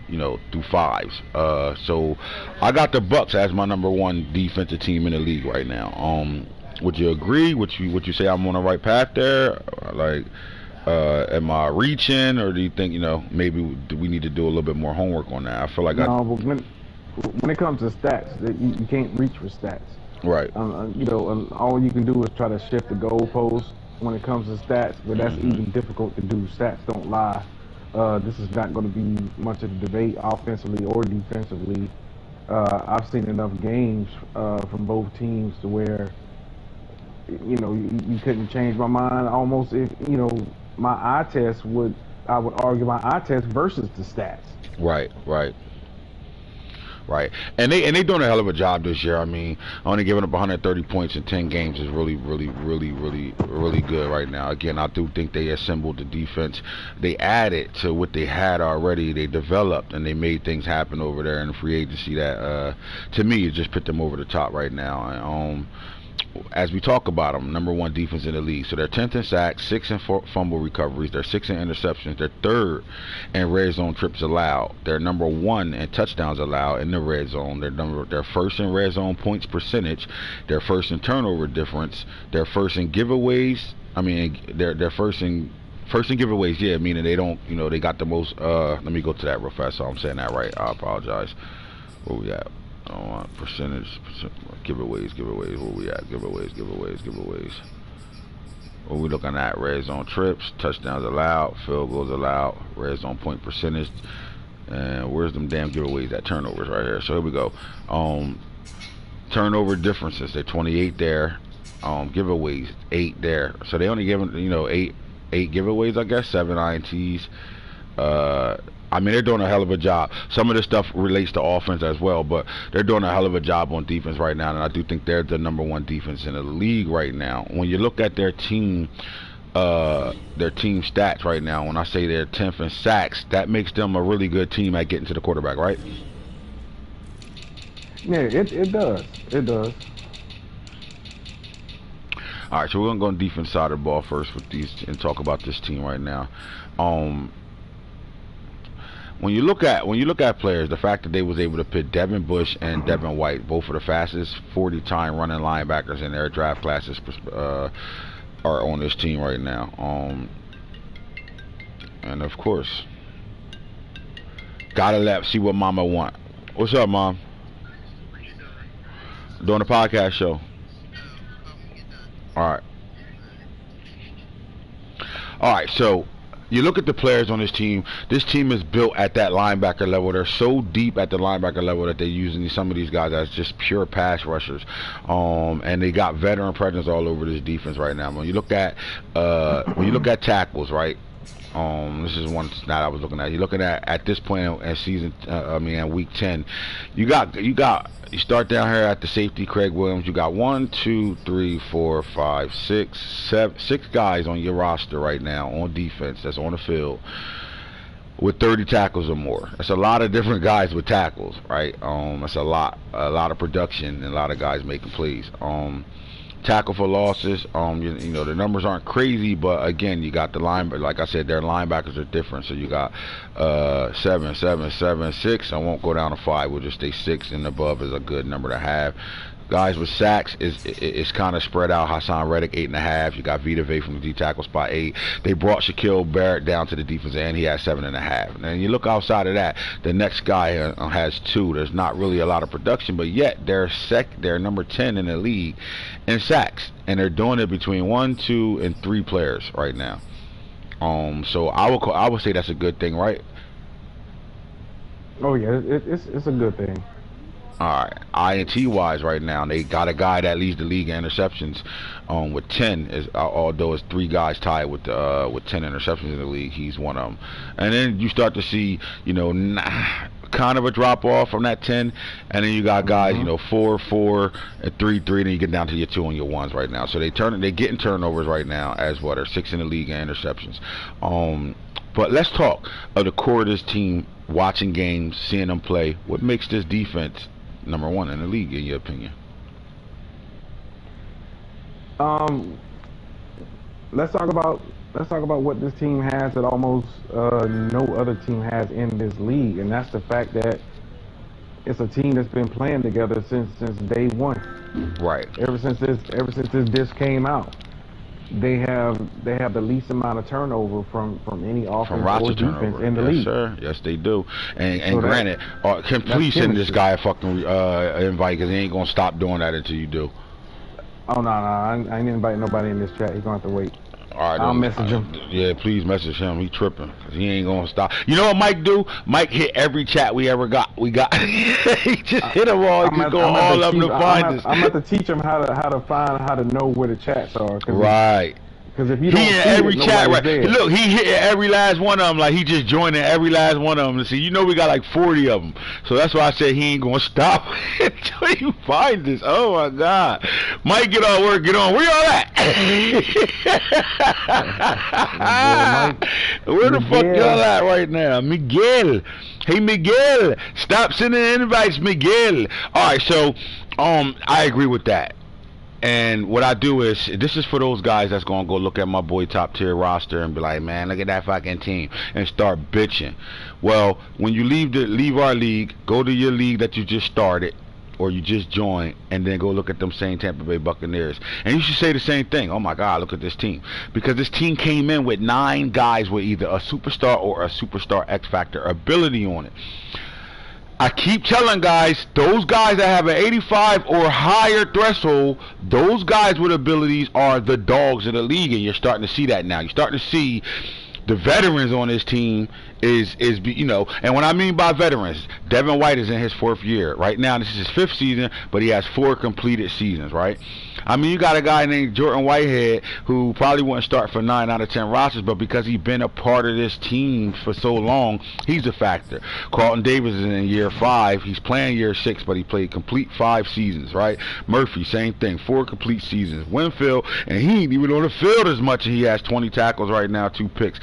through 5s. So I got the Bucs as my number 1 defensive team in the league right now. Would you agree? Would you say I'm on the right path there? Am I reaching, or do you think maybe we need to do a little bit more homework on that? I feel like but when it comes to stats, you can't reach for stats. Right. All you can do is try to shift the goalposts when it comes to stats, but that's even difficult to do. Stats don't lie. This is not going to be much of a debate offensively or defensively. I've seen enough games from both teams to where you couldn't change my mind almost. If my eye test I would argue my eye test versus the stats. Right. right? And they doing a hell of a job this year. I mean, only giving up 130 points in 10 games is really good right now. Again, I do think they assembled the defense. They added to what they had already. They developed and they made things happen over there in the free agency that, to me, it just put them over the top right now. And, as we talk about them, number 1 defense in the league. So they're 10th in sacks, 6th in fumble recoveries, they're 6th in interceptions, they're 3rd in red zone trips allowed. They're number 1 in touchdowns allowed in the red zone. They're 1st in red zone points percentage. They're 1st in turnover difference. They're 1st in giveaways. I mean, they're 1st in giveaways. Yeah, meaning they don't, they got the most. Let me go to that real fast. So I'm saying that right. I apologize. Where we at? Percentage, giveaways, where we at? Giveaways. What we looking at? Red zone trips, touchdowns allowed, field goals allowed, red zone point percentage, and where's them damn giveaways at? Turnovers right here. So here we go. Turnover differences, they're 28 there. Giveaways, 8 there. So they only giving, 8 giveaways, I guess, 7 INTs. I mean, they're doing a hell of a job. Some of this stuff relates to offense as well, but they're doing a hell of a job on defense right now, and I do think they're the number 1 defense in the league right now. When you look at their team stats right now, when I say they're 10th in sacks, that makes them a really good team at getting to the quarterback, right? Yeah, it does. It does. All right, so we're gonna go on defense side of the ball first with these and talk about this team right now. When you look at players, the fact that they was able to put Devin Bush and Devin White, both of the fastest 40-time running linebackers in their draft classes, are on this team right now. And of course, gotta see what Mama want. What's up, Mom? Doing a podcast show. All right. So you look at the players on this team. This team is built at that linebacker level. They're so deep at the linebacker level that they're using some of these guys as just pure pass rushers. And they got veteran presence all over this defense right now. When you look at tackles, right? This is one stat I was looking at. You're looking at this point in season, in week 10, you start down here at the safety, Craig Williams. You got 1, 2, 3, 4, 5, 6, 7, 6 guys on your roster right now on defense that's on the field with 30 tackles or more. That's a lot of different guys with tackles, right? That's a lot of production and a lot of guys making plays. Tackle for losses, the numbers aren't crazy, but again, you got the line, like I said, their linebackers are different. So you got 7, 7, 7, 6. I won't go down to 5. We'll just stay 6 and above is a good number to have. Guys with sacks is kind of spread out. Hassan Reddick 8.5. You got Vita Vea from the D tackle spot 8. They brought Shaquille Barrett down to the defensive end. He has 7.5. And you look outside of that, the next guy has 2. There's not really a lot of production, but yet they're number 10 in the league in sacks, and they're doing it between 1, 2, and 3 players right now. So I would say that's a good thing, right? Oh yeah, it's a good thing. All right, INT wise right now, they got a guy that leads the league in interceptions with 10. Although it's 3 guys tied with 10 interceptions in the league, he's one of them. And then you start to see, kind of a drop off from that 10, and then you got guys, 4, 4, and 3, 3, and then you get down to your 2 and your 1s right now. So they getting turnovers right now as well. They're 6 in the league in interceptions. But let's talk of the core of this team, watching games, seeing them play. What makes this defense number 1 in the league, in your opinion? Let's talk about what this team has that almost no other team has in this league, and that's the fact that it's a team that's been playing together since day one. Right. Ever since this disc came out, they have the least amount of turnover from any offense or defense in the league. Yes, sir. Yes, they do. And so granted, please send this guy a fucking invite, because he ain't gonna stop doing that until you do. Oh no, I ain't inviting nobody in this chat. He's gonna have to wait. All right, I'll message him. Yeah, please message him. He tripping, cause he ain't gonna stop. You know what Mike do? Mike hit every chat we ever got. He just hit them all. He's going all up to find us. I'm about to teach him how to know where the chats are. Right. Because if you He don't in see every it, chat, nobody's right? there. Look, he hitting every last one of them like he just joining every last one of them. And see, you know we got like 40 of them. So that's why I said he ain't going to stop until you find this. Oh, my God. Mike, get on work, get on. Where y'all at? Where the fuck y'all at right now? Miguel. Hey, Miguel. Stop sending invites, Miguel. All right, so I agree with that. And what I do is, this is for those guys that's going to go look at my boy top tier roster and be like, man, look at that fucking team, and start bitching. Well, when you leave our league, go to your league that you just started or you just joined, and then go look at them same Tampa Bay Buccaneers. And you should say the same thing. Oh my God, look at this team. Because this team came in with 9 guys with either a superstar or a superstar X Factor ability on it. I keep telling guys, those guys that have an 85 or higher threshold, those guys with abilities are the dogs of the league, and you're starting to see that now. You're starting to see the veterans on this team is you know, and what I mean by veterans, Devin White is in his 4th year. Right now, this is his 5th season, but he has 4 completed seasons, right? I mean, you got a guy named Jordan Whitehead who probably wouldn't start for 9 out of 10 rosters, but because he's been a part of this team for so long, he's a factor. Carlton Davis is in year 5. He's playing year 6, but he played complete 5 seasons, right? Murphy, same thing, 4 complete seasons. Winfield, and he ain't even on the field as much. He has 20 tackles right now, 2 picks.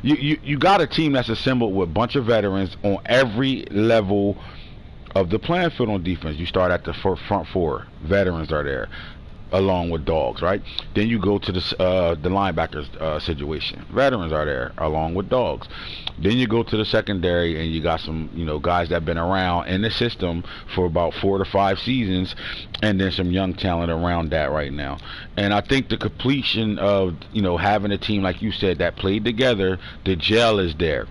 You got a team that's assembled with a bunch of veterans on every level of the playing field on defense. You start at the front 4. Veterans are there, along with dogs, right? Then you go to the linebackers situation. Veterans are there, along with dogs. Then you go to the secondary, and you got some, you know, guys that have been around in the system for about 4 to 5 seasons, and then some young talent around that right now. And I think the completion of, you know, having a team, like you said, that played together, the gel is there.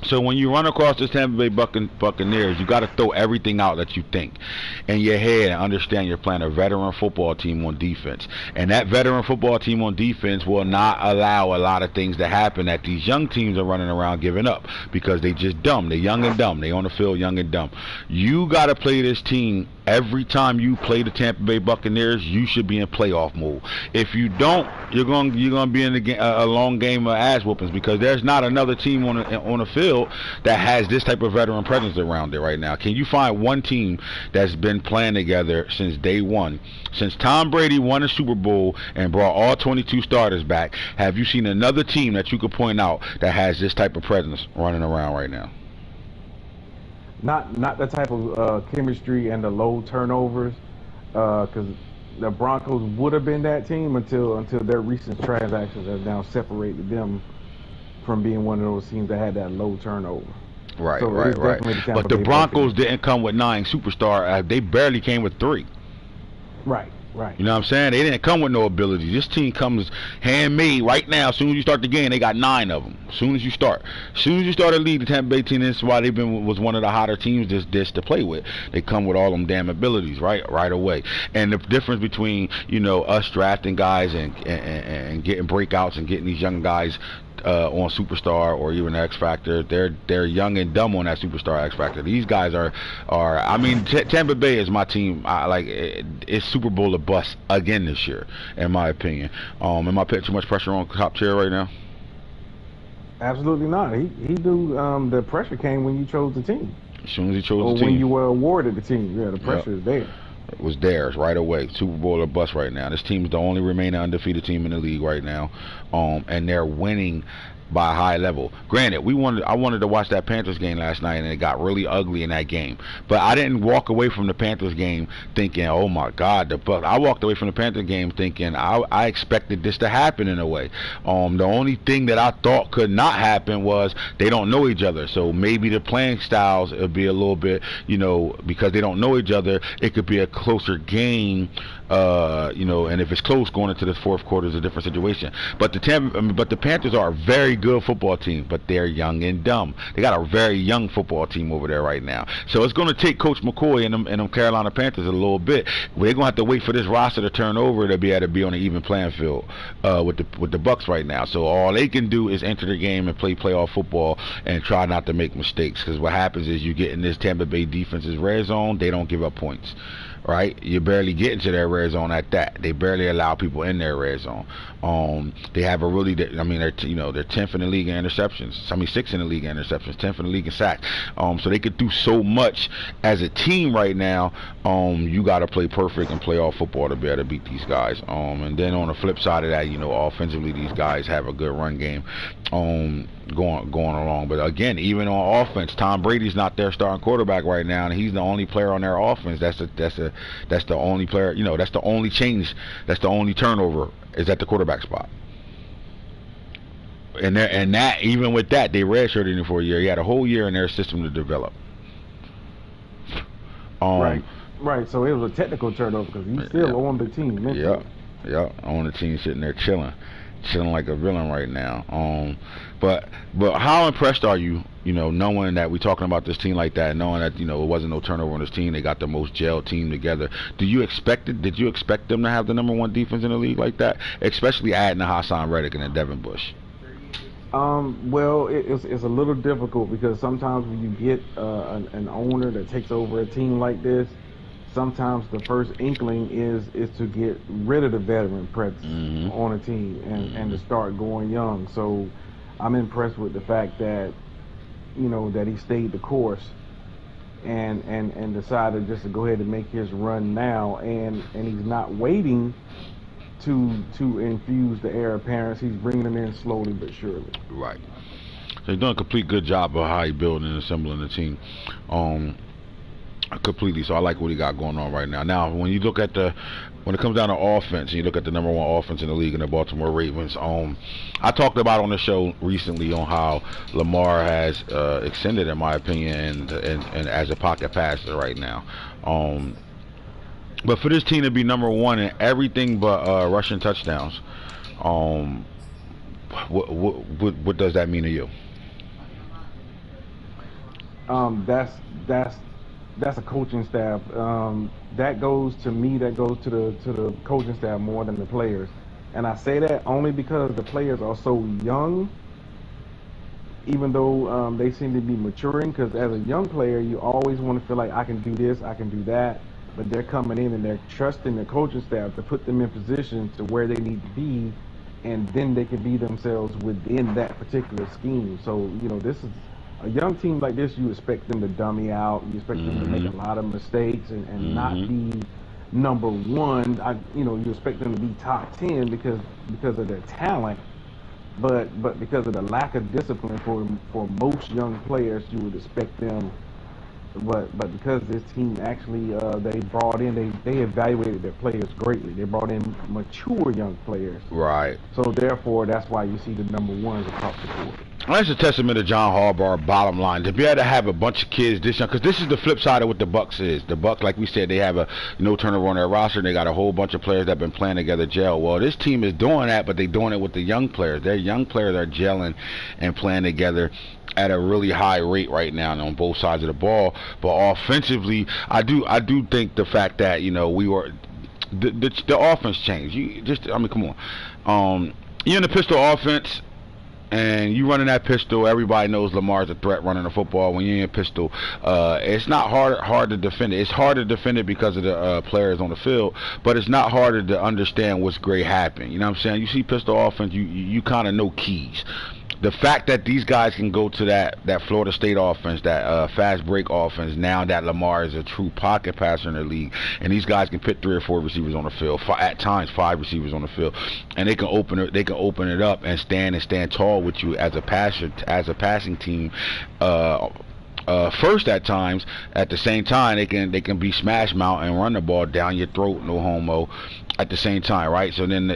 So when you run across this Tampa Bay Buccaneers, you got to throw everything out that you think in your head and understand you're playing a veteran football team on defense. And that veteran football team on defense will not allow a lot of things to happen that these young teams are running around giving up, because they just dumb. They're young and dumb. They on the field young and dumb. You got to play this team. Every time you play the Tampa Bay Buccaneers, you should be in playoff mode. If you don't, you're going to be in a long game of ass whoopings, because there's not another team on the field that has this type of veteran presence around it right now. Can you find one team that's been playing together since day one? Since Tom Brady won a Super Bowl and brought all 22 starters back, have you seen another team that you could point out that has this type of presence running around right now? Not the type of chemistry and the low turnovers, because the Broncos would have been that team until their recent transactions have now separated them from being one of those teams that had that low turnover. Right, so right. But the Broncos didn't come with 9 superstars. They barely came with 3. Right. You know what I'm saying? They didn't come with no ability. This team comes handmade right now. As soon as you start the game, they got 9 of them. As soon as you start a league, the Tampa Bay team, that's why was one of the hotter teams this to play with. They come with all them damn abilities right away. And the difference between, you know, us drafting guys and getting breakouts and getting these young guys on Superstar or even X Factor, they're young and dumb on that Superstar X Factor. These guys are I mean, Tampa Bay is my team. It's Super Bowl or bust again this year, in my opinion. Am I putting too much pressure on top tier right now? Absolutely not. He do. The pressure came when you chose the team. As soon as he chose or the team, when you were awarded the team. Yeah, the pressure is there. It was theirs right away. Super Bowl or bust right now. This team is the only remaining undefeated team in the league right now, and they're winning by a high level. Granted, I wanted to watch that Panthers game last night, and it got really ugly in that game. But I didn't walk away from the Panthers game thinking, oh my God, the Bucs. I walked away from the Panthers game thinking I expected this to happen in a way. The only thing that I thought could not happen was they don't know each other. So maybe the playing styles will be a little bit, you know, because they don't know each other, it could be a closer game. You know, and if it's close going into the 4th quarter is a different situation. But the Panthers are a very good football team, but they're young and dumb. They got a very young football team over there right now. So it's going to take Coach McCoy and them Carolina Panthers a little bit. They're going to have to wait for this roster to turn over to be able to be on an even playing field with the Bucs right now. So all they can do is enter the game and play playoff football and try not to make mistakes, because what happens is you get in this Tampa Bay defense's red zone, they don't give up points. right? You barely get into their red zone at that. They barely allow people in their red zone. They have a really, I mean, they're 10th in the league in interceptions. I mean, 6th in the league in interceptions, 10th in the league in sacks. So they could do so much as a team right now. You got to play perfect and play all football to be able to beat these guys. And then on the flip side of that, offensively, these guys have a good run game going along. But again, even on offense, Tom Brady's not their starting quarterback right now, and he's the only player on their offense. That's the only player. That's the only change. That's the only turnover is at the quarterback spot. And that even with that, they redshirted him for a year. He had a whole year in their system to develop. Right. So it was a technical turnover because he's still on the team. Mentally. Yeah, on the team, sitting there chilling like a villain right now. But how impressed are you? Knowing that we're talking about this team like that, knowing that it wasn't no turnover on this team, they got the most gelled team together. Did you expect them to have the #1 defense in the league like that, especially adding the Hassan Reddick and the Devin Bush? Well, it's a little difficult because sometimes when you get an owner that takes over a team like this, sometimes the first inkling is to get rid of the veteran presence on a team and to start going young. So I'm impressed with the fact that that he stayed the course and decided just to go ahead and make his run now, and he's not waiting to infuse the heir apparent. He's bringing them in slowly but surely. Right. So he's doing a complete good job of how he building and assembling the team. Completely. So I like what he got going on right now. Now, when you look at when it comes down to offense, and you look at the #1 offense in the league in the Baltimore Ravens, I talked about on the show recently on how Lamar has extended, in my opinion, and as a pocket passer right now. But for this team to be #1 in everything but rushing touchdowns, what does that mean to you? That's a coaching staff. That goes to the coaching staff more than the players. And I say that only because the players are so young, even though they seem to be maturing, because as a young player, you always want to feel like I can do this, I can do that. But they're coming in and they're trusting the coaching staff to put them in position to where they need to be, and then they can be themselves within that particular scheme. So, this is a young team like this. You expect them to dummy out. You expect them to make a lot of mistakes and not be #1. You expect them to be top 10 because of their talent, but because of the lack of discipline for most young players, you would expect them. But because this team actually they brought in, they evaluated their players greatly. They brought in mature young players. Right. So therefore, that's why you see the #1s across the board. Well, that's a testament to John Harbaugh. Bottom line, to be able to have a bunch of kids this young, because this is the flip side of what the Bucs is. The Bucs, like we said, they have a no turnover on their roster. And they got a whole bunch of players that have been playing together, gel. Well, this team is doing that, but they're doing it with the young players. Their young players are gelling and playing together at a really high rate right now on both sides of the ball. But offensively, I do think the fact that we were the offense changed. Come on, you're in the pistol offense. And you running that pistol, everybody knows Lamar's a threat running the football. When you're in pistol, it's not hard to defend it. It's hard to defend it because of the players on the field, but it's not harder to understand what's great happening. You know what I'm saying? You see pistol offense, you kind of know keys. The fact that these guys can go to that Florida State offense, that fast break offense, now that Lamar is a true pocket passer in the league, and these guys can put 3 or 4 receivers on the field, at times 5 receivers on the field, and they can open it up and stand tall with you as a passing team. First at times, at the same time they can be smash mount and run the ball down your throat, no homo, at the same time, right? So then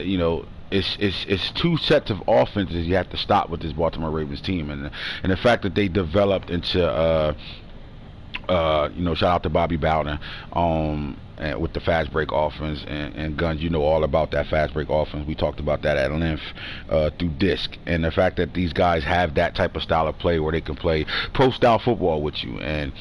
it's 2 sets of offenses you have to stop with this Baltimore Ravens team, and the fact that they developed into shout out to Bobby Bowden and with the fast break offense and Guns, all about that fast break offense. We talked about that at length through disc, and the fact that these guys have that type of style of play where they can play pro style football with you and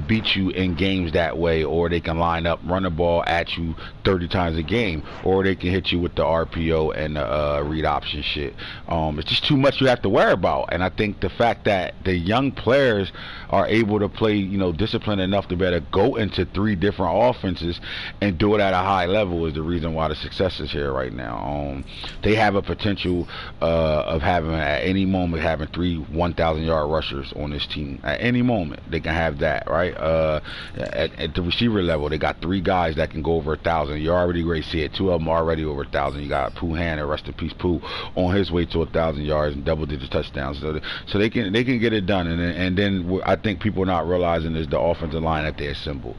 beat you in games that way, or they can line up, run the ball at you 30 times a game, or they can hit you with the RPO and the read option shit. It's just too much you have to worry about, and I think the fact that the young players are able to play, disciplined enough to be able to go into 3 different offenses defense and do it at a high level is the reason why the success is here right now. They have a potential of having at any moment having 3 1,000-yard rushers on this team. At any moment they can have that, right? At the receiver level, they got 3 guys that can go over 1,000. You already great see it. 2 of them already over 1,000. You got Pooh Hanna, rest in peace Pooh, on his way to 1,000 yards and double-digit touchdowns. So they can get it done. And then I think people are not realizing is the offensive line that they assemble.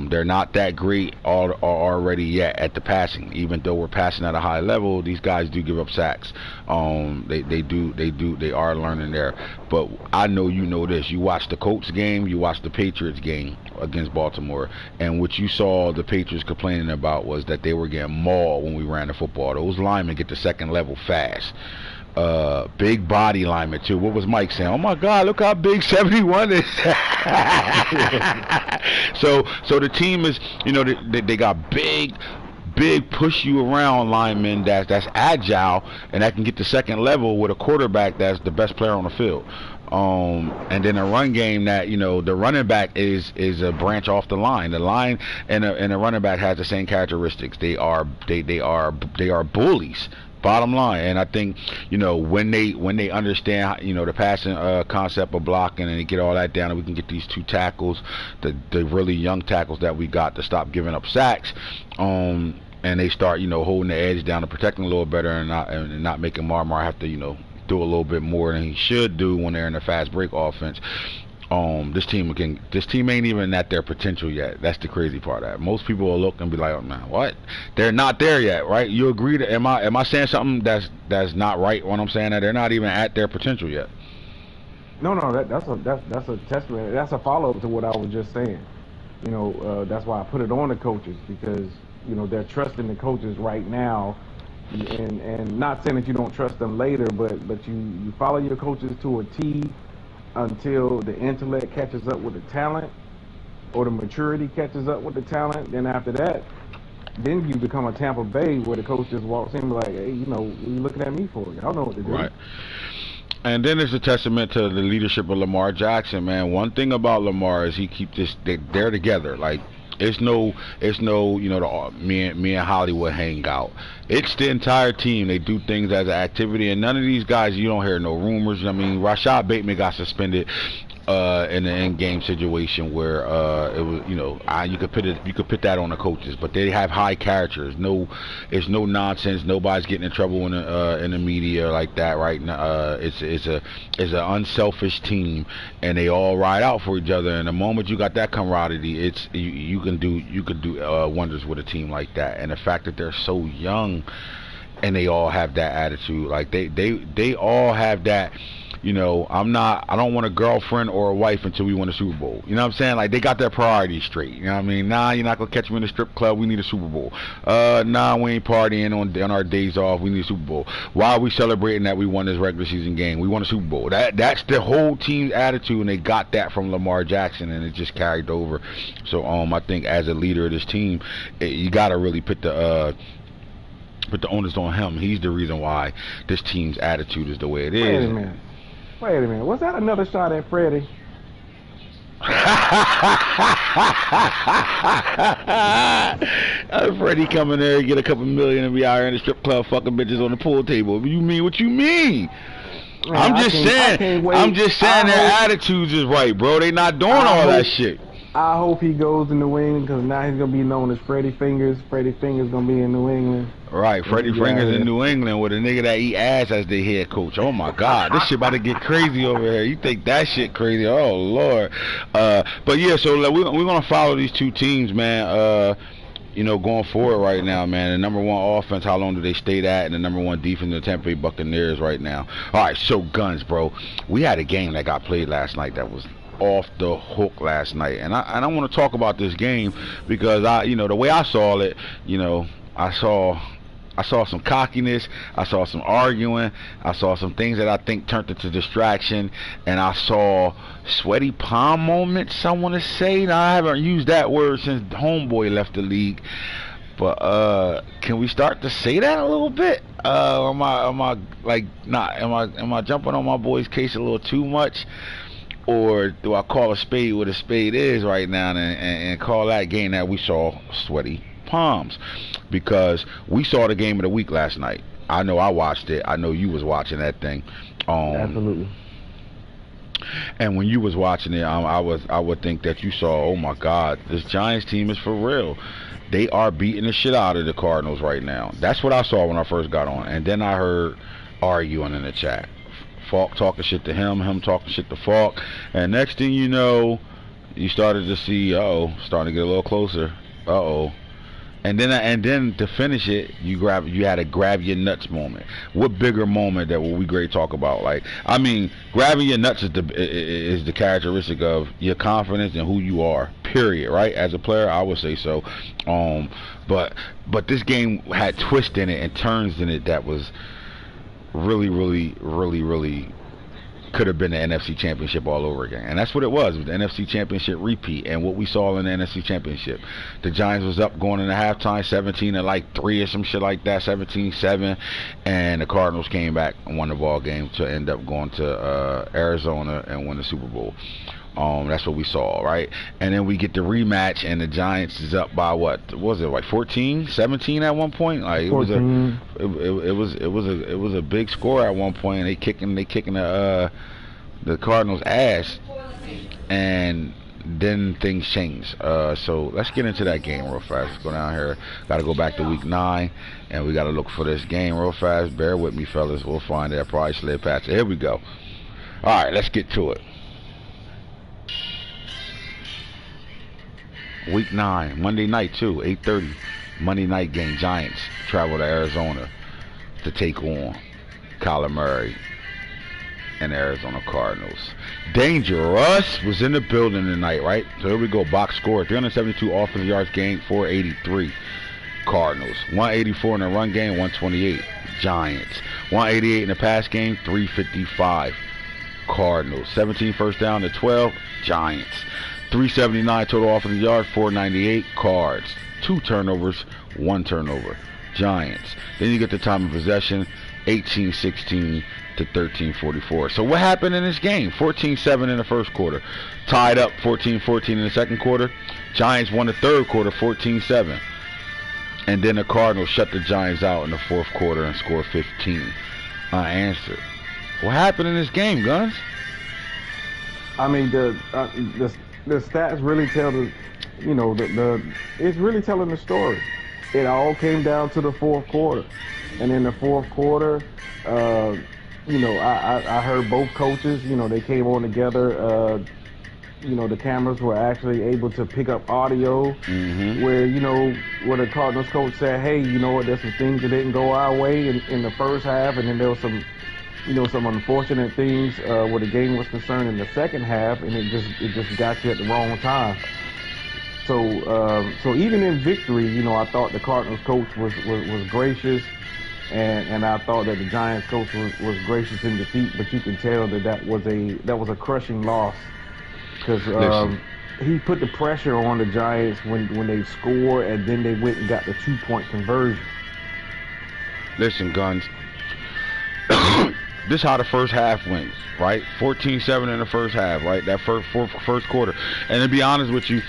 They're not that great already yet at the passing. Even though we're passing at a high level, these guys do give up sacks. They are learning there. But I know you know this. You watch the Colts game, you watch the Patriots game against Baltimore, and what you saw the Patriots complaining about was that they were getting mauled when we ran the football. Those linemen get to second level fast. Big body lineman too. What was Mike saying? Oh my God, look how big 71 is. So the team is, you know, they got big push you around linemen that's agile and that can get to second level with a quarterback that's the best player on the field. And then a run game that, you know, the running back is a branch off the line. The line and a running back has the same characteristics. They are bullies. Bottom line. And I think, you know, when they understand, you know, the passing concept of blocking and they get all that down, and we can get these 2 tackles, the really young tackles that we got to stop giving up sacks, and they start, you know, holding the edge down and protecting a little better and not making Marmar have to, you know, do a little bit more than he should do when they're in a fast break offense. This team ain't even at their potential yet. That's the crazy part of that. Most people will look and be like, oh man, what? They're not there yet, right? You agree that am I saying something that's not right when I'm saying that they're not even at their potential yet? No, that's a testament. That's a follow-up to what I was just saying. You know, that's why I put it on the coaches, because, you know, they're trusting the coaches right now, and not saying that you don't trust them later, but you follow your coaches to a T until the intellect catches up with the talent, or the maturity catches up with the talent. Then after that, then you become a Tampa Bay where the coach just walks in and be like, hey, you know, what are you looking at me for? Y'all know what to do. Right. And then it's a testament to the leadership of Lamar Jackson, man. One thing about Lamar is he keeps this, they're together. Like, it's no, you know, me and Hollywood hang out. It's the entire team. They do things as an activity, and none of these guys, you don't hear no rumors. I mean, Rashad Bateman got suspended in the end game situation where it was, you know, you could put that on the coaches, but they have high characters. It's no nonsense. Nobody's getting in trouble in the media like that, right? It's an unselfish team, and they all ride out for each other. And the moment you got that camaraderie, it's you can do wonders with a team like that. And the fact that they're so young and they all have that attitude, like they all have that. You know, I don't want a girlfriend or a wife until we win a Super Bowl. You know what I'm saying? Like, they got their priorities straight. You know what I mean? Nah, you're not going to catch me in the strip club. We need a Super Bowl. Nah, we ain't partying on our days off. We need a Super Bowl. Why are we celebrating that we won this regular season game? We won a Super Bowl. That's the whole team's attitude, and they got that from Lamar Jackson, and it just carried over. So, I think as a leader of this team, you got to really put the onus on him. He's the reason why this team's attitude is the way it is. Wait a minute. Was that another shot at Freddie? Freddie coming there and get a couple million and be out here in the strip club fucking bitches on the pool table. You mean what you mean? Man, I'm just saying their attitudes is right, bro. They not doing all that shit. I hope he goes in New England, because now he's going to be known as Freddie Fingers. Freddie Fingers going to be in New England. Right, Freddie Fingers in New England with a nigga that eat ass as their head coach. Oh, my God. This shit about to get crazy over here. You think that shit crazy? Oh, Lord. But, yeah, so we're going to follow these 2 teams, man. You know, going forward right now, man. The number 1 offense, how long do they stay at? And the number 1 defense, the Tampa Bay Buccaneers right now. All right, so guns, bro. We had a game that got played last night that was off the hook last night, and I want to talk about this game because you know, the way I saw it, you know, I saw some cockiness, I saw some arguing, I saw some things that I think turned into distraction, and I saw sweaty palm moments, I want to say. Now, I haven't used that word since Homeboy left the league, but can we start to say that a little bit? Am I jumping on my boy's case a little too much? or do I call a spade what a spade is right now and call that game that we saw sweaty palms? Because we saw the game of the week last night. I know I watched it. I know you was watching that thing. Absolutely. And when you was watching it, I would think that you saw, oh my God, this Giants team is for real. They are beating the shit out of the Cardinals right now. That's what I saw when I first got on. And then I heard arguing in the chat. Falk talking shit to him talking shit to Falk. And next thing you know, you started to see, starting to get a little closer. And then to finish it, you had a grab your nuts moment. What bigger moment that we great talk about? Like, I mean, grabbing your nuts is the characteristic of your confidence and who you are. Period. Right? As a player, I would say so. But this game had twists in it and turns in it that was really, really, really, really could have been the NFC Championship all over again. And that's what it was the NFC Championship repeat. And what we saw in the NFC Championship, the Giants was up going into halftime 17-3 or some shit like that, 17-7, and the Cardinals came back and won the ball game to end up going to Arizona and win the Super Bowl. That's what we saw, right? And then we get the rematch, and the Giants is up by what was it, like 14, 17 at one point? Like it 14. was a big score at one point. And they kicking the Cardinals' ass, and then things change. So let's get into that game real fast. Let's go down here. Got to go back to week 9, and we got to look for this game real fast. Bear with me, fellas. We'll find it. I probably slid past it. Here we go. All right, let's get to it. Week 9, Monday night too, 8:30. Monday night game. Giants travel to Arizona to take on Kyler Murray and Arizona Cardinals. Dangerous was in the building tonight, right? So here we go. Box score: 372 offensive yards gained, 483. Cardinals. 184 in the run game, 128. Giants. 188 in the pass game, 355. Cardinals. 17 first down to 12. Giants. 379 total offensive yards, 498. Cards. 2 turnovers, 1 turnover. Giants. Then you get the time of possession, 18-16 to 13-44. So what happened in this game? 14-7 in the first quarter. Tied up 14-14 in the second quarter. Giants won the third quarter, 14-7. And then the Cardinals shut the Giants out in the fourth quarter and scored 15 unanswered. What happened in this game, Guns? I mean, the stats really tell it's really telling the story. It all came down to the fourth quarter, and in the fourth quarter, I heard both coaches. They came on together. The cameras were actually able to pick up audio where the Cardinals coach said, "Hey, you know what? There's some things that didn't go our way in the first half, and then there was some." Some unfortunate things where the game was concerned in the second half, and it just got you at the wrong time. So even in victory, I thought the Cardinals coach was gracious, and I thought that the Giants coach was gracious in defeat. But you can tell that was a crushing loss, because he put the pressure on the Giants when they scored, and then they went and got the 2-point conversion. Listen, Guns. This is how the first half went, right? 14-7 in the first half, right? That first quarter. And to be honest with you,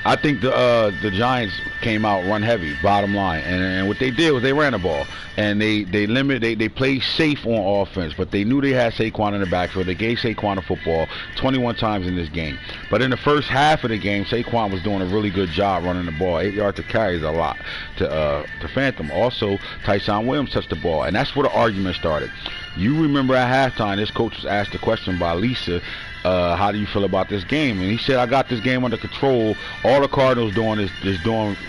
I think the Giants came out run heavy, bottom line, and what they did was they ran the ball, and they played safe on offense, but they knew they had Saquon in the backfield. They gave Saquon the football 21 times in this game, but in the first half of the game, Saquon was doing a really good job running the ball. 8 yards to carry is a lot to Phantom. Also, Tyson Williams touched the ball, and that's where the argument started. You remember at halftime, this coach was asked a question by Lisa. How do you feel about this game? And he said, I got this game under control. All the Cardinals doing is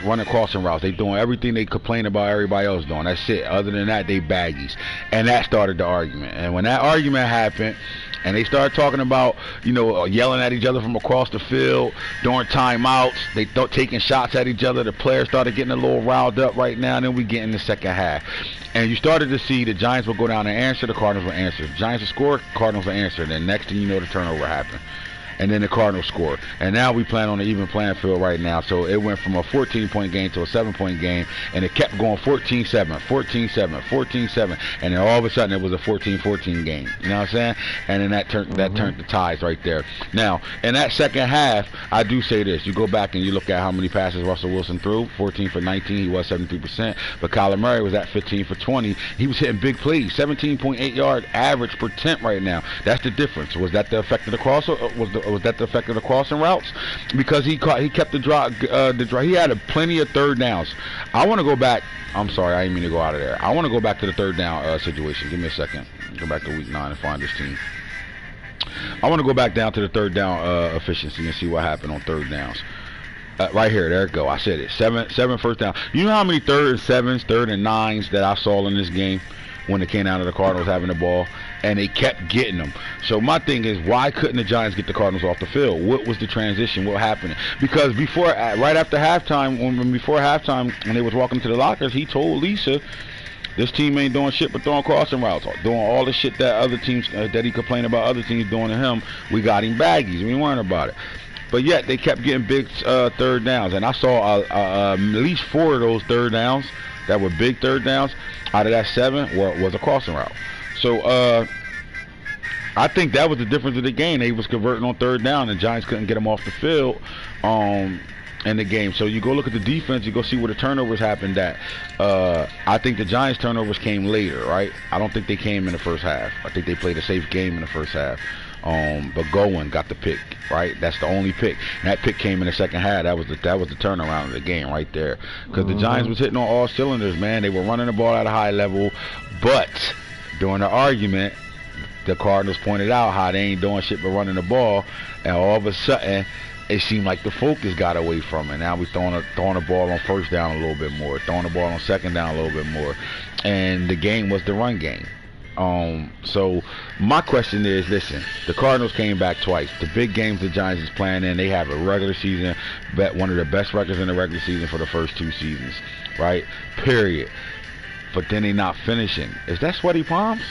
running crossing routes. They doing everything they complain about everybody else doing. That's it. Other than that, they baggies. And that started the argument. And when that argument happened, and they started talking about, yelling at each other from across the field during timeouts. They taking shots at each other. The players started getting a little riled up right now. And then we get in the second half. And you started to see the Giants will go down and answer. The Cardinals will answer. The Giants will score. Cardinals will answer. And then next thing you know, the turnover happened. and then the Cardinals scored. And now we plan on an even playing field right now. So it went from a 14-point game to a 7-point game, and it kept going 14-7, 14-7, 14-7, and then all of a sudden it was a 14-14 game. You know what I'm saying? And then that turned the ties right there. Now, in that second half, I do say this. You go back and you look at how many passes Russell Wilson threw, 14 for 19, he was 73%, but Kyler Murray was at 15 for 20. He was hitting big plays, 17.8 yard average per attempt right now. That's the difference. Was that the effect of the cross? Was that the effect of the crossing routes? Because he kept the drive. He had plenty of third downs. I want to go back. I'm sorry, I didn't mean to go out of there. I want to go back to the third down situation. Give me a second. Go back to week 9 and find this team. I want to go back down to the third down efficiency and see what happened on third downs. Right here, there it go. I said it. Seven first down. You know how many third and 7s, third and 9s that I saw in this game when it came out of the Cardinals having the ball, and they kept getting them. So my thing is, why couldn't the Giants get the Cardinals off the field? What was the transition? What happened? Because right after halftime, before halftime, when they was walking to the lockers, he told Lisa, this team ain't doing shit but throwing crossing routes, doing all the shit that other teams that he complained about other teams doing to him. We got him baggies. We weren't about it. But yet they kept getting big third downs, and I saw at least 4 of those third downs that were big third downs. Out of that 7 was a crossing route. So I think that was the difference of the game. They was converting on third down, and the Giants couldn't get them off the field in the game. So you go look at the defense, you go see where the turnovers happened at. I think the Giants turnovers came later, right? I don't think they came in the first half. I think they played a safe game in the first half. But Gowen got the pick, right? That's the only pick. And that pick came in the second half. That was the turnaround of the game right there. Because the Giants was hitting on all cylinders, man. They were running the ball at a high level. But during the argument, the Cardinals pointed out how they ain't doing shit but running the ball. And all of a sudden, it seemed like the focus got away from it. Now we throwing the ball on first down a little bit more, throwing the ball on second down a little bit more. And the game was the run game. So my question is, listen, the Cardinals came back twice. The big games the Giants is playing in, they have a regular season, one of the best records in the regular season for the first 2 seasons, right? Period. But then they not finishing. Is that sweaty palms?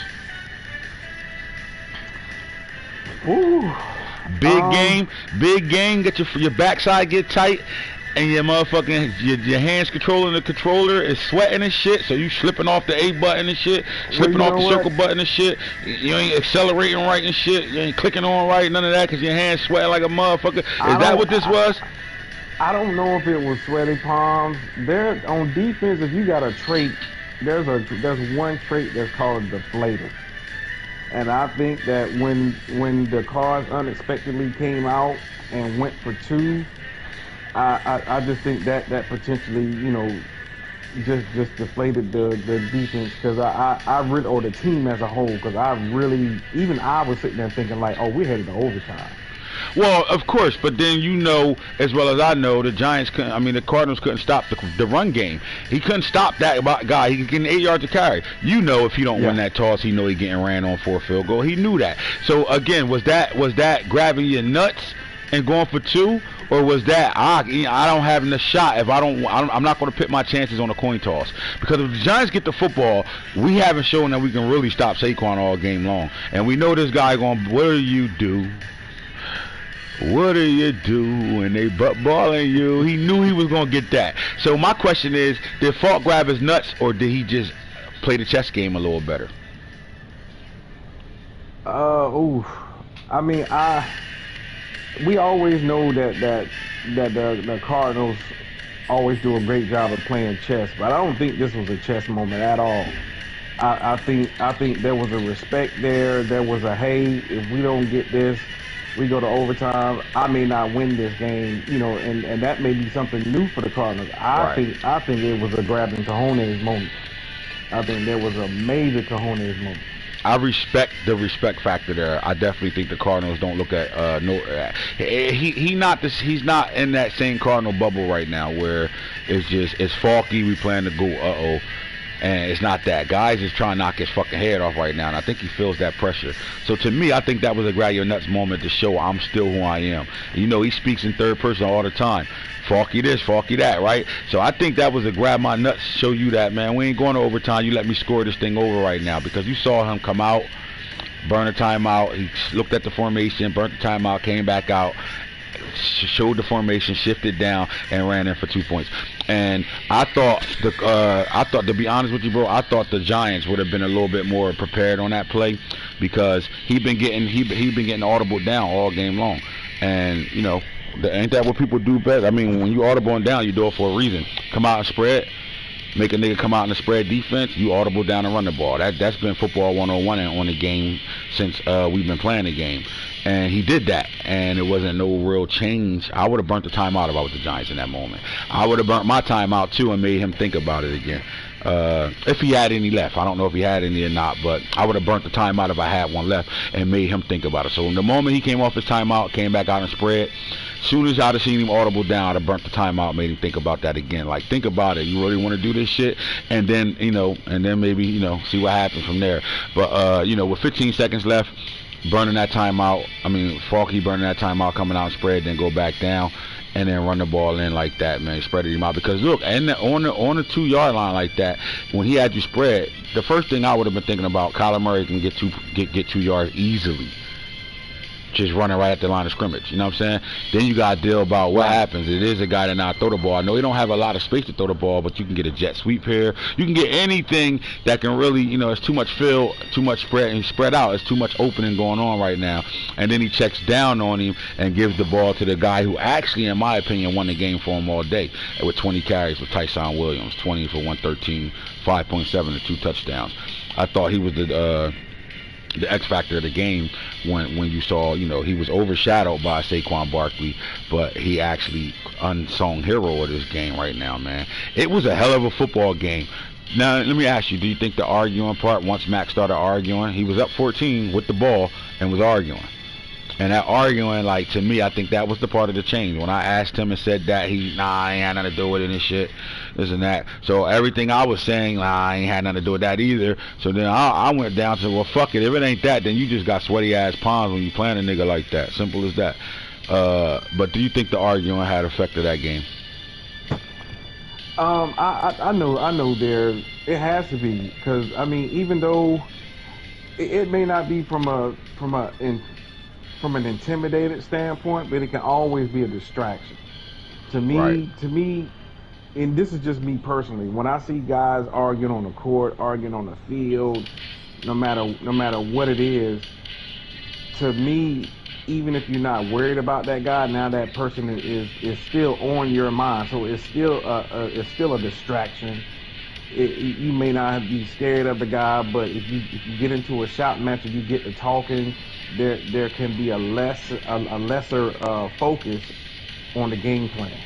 Ooh. Big game. Get your backside get tight. And your motherfucking your hands controlling the controller is sweating and shit, so you slipping off the A button and shit, slipping off the circle button and shit. You ain't accelerating right and shit. You ain't clicking on right, none of that, because your hands sweating like a motherfucker. Is that what this was? I don't know if it was sweaty palms. There on defense, if you got a trait, there's one trait that's called a deflator. And I think that when the Cards unexpectedly came out and went for 2. I just think that potentially, just deflated the defense, because I really, or the team as a whole, because I was sitting there thinking like, oh, we're headed to overtime. Well, of course, but then as well as I know, the Cardinals couldn't stop the run game. He couldn't stop that guy. He was getting 8 yards to carry. If he don't win that toss, he know he getting ran on for a field goal. He knew that. So again, was that grabbing your nuts and going for 2? Or was that I don't have the shot if I'm not going to put my chances on a coin toss? Because if the Giants get the football, we haven't shown that we can really stop Saquon all game long. And we know this guy going, what do you do? What do you do when they butt balling you? He knew he was going to get that. So my question is, did Falk grab his nuts, or did he just play the chess game a little better? We always know that the Cardinals always do a great job of playing chess, but I don't think this was a chess moment at all. I think there was a respect there. There was a, hey, if we don't get this, we go to overtime. I may not win this game, and that may be something new for the Cardinals. I think it was a grabbing cojones moment. I think there was a major cojones moment. I respect the respect factor there. I definitely think the Cardinals don't look at he's not in that same Cardinal bubble right now where it's Falky, we playing the goal, and it's not that. Guys is trying to knock his fucking head off right now, and I think he feels that pressure. So to me, I think that was a grab your nuts moment to show I'm still who I am. He speaks in third person all the time. Falky this, Falky that, right? So I think that was a grab my nuts, show you that, man. We ain't going to overtime. You let me score this thing over right now, because you saw him come out, burned a timeout. He looked at the formation, burnt the timeout, came back out, showed the formation, shifted down, and ran in for 2 points. And I thought to be honest with you, bro, I thought the Giants would have been a little bit more prepared on that play, because he been getting audible down all game long. And you know, ain't that what people do best? I mean, when you audible down, you do it for a reason. Come out and spread. Make a nigga come out in the spread defense, you audible down and run the ball. That's been football 101 on the game since we've been playing the game. And he did that, and it wasn't no real change. I would have burnt the timeout if I was the Giants in that moment. I would have burnt my timeout too and made him think about it again. If he had any left. I don't know if he had any or not, but I would have burnt the timeout if I had one left and made him think about it. So the moment he came off his timeout, came back out and spread, soon as I'd have seen him audible down, I'd have burnt the timeout, made him think about that again. Like, think about it. You really want to do this shit? And then, you know, maybe, you know, see what happens from there. But, you know, with 15 seconds left, burning that timeout, Falky burning that timeout, coming out and spread, then go back down, and then run the ball in like that, man. Spread him out. Because, look, and on the 2-yard line like that, when he had you spread, the first thing I would have been thinking about, Kyler Murray can get 2 yards easily, just running right at the line of scrimmage. You know what I'm saying? Then you got to deal about what happens. It is a guy that not throw the ball. I know he don't have a lot of space to throw the ball, but you can get a jet sweep here. You can get anything that can really, you know, it's too much fill, too much spread out. It's too much opening going on right now. And then he checks down on him and gives the ball to the guy who actually, in my opinion, won the game for him all day with 20 carries with Tyson Williams, 20 for 113, 5.7 and 2 touchdowns. I thought he was the X factor of the game when you saw, you know, he was overshadowed by Saquon Barkley, but he actually unsung hero of this game right now, man. It was a hell of a football game. Now, let me ask you, do you think the arguing part, once Max started arguing, he was up 14 with the ball and was arguing? And that arguing, like, to me, I think that was the part of the change. When I asked him and said that, I ain't had nothing to do with it and shit, this and that. So everything I was saying, I ain't had nothing to do with that either. So then I went down to, well, fuck it. If it ain't that, then you just got sweaty-ass palms when you playing a nigga like that. Simple as that. But do you think the arguing had affected that game? I know there, it has to be, because, I mean, even though it may not be from an intimidated standpoint, but it can always be a distraction. To me, and this is just me personally, when I see guys arguing on the court, arguing on the field, no matter what it is, to me, even if you're not worried about that guy, now that person is still on your mind, so it's still a distraction. You may not be scared of the guy, but if you get into a shouting match, if you get to talking, there can be a lesser focus on the game plan.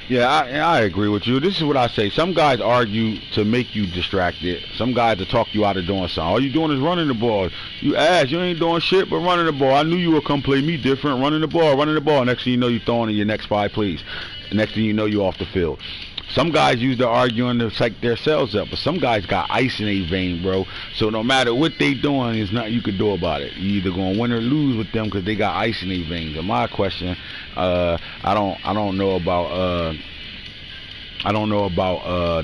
Yeah, I agree with you. This is what I say. Some guys argue to make you distracted. Some guys to talk you out of doing something. All you doing is running the ball. You ass, you ain't doing shit but running the ball. I knew you would come play me different. Running the ball. Next thing you know, you throwing in your next 5 plays. Next thing you know, you off the field. Some guys use the arguing to psych themselves up, but some guys got ice in their vein, bro. So no matter what they doing, there's nothing you can do about it. You either gonna win or lose with them because they got ice in their veins. And my question, I don't know about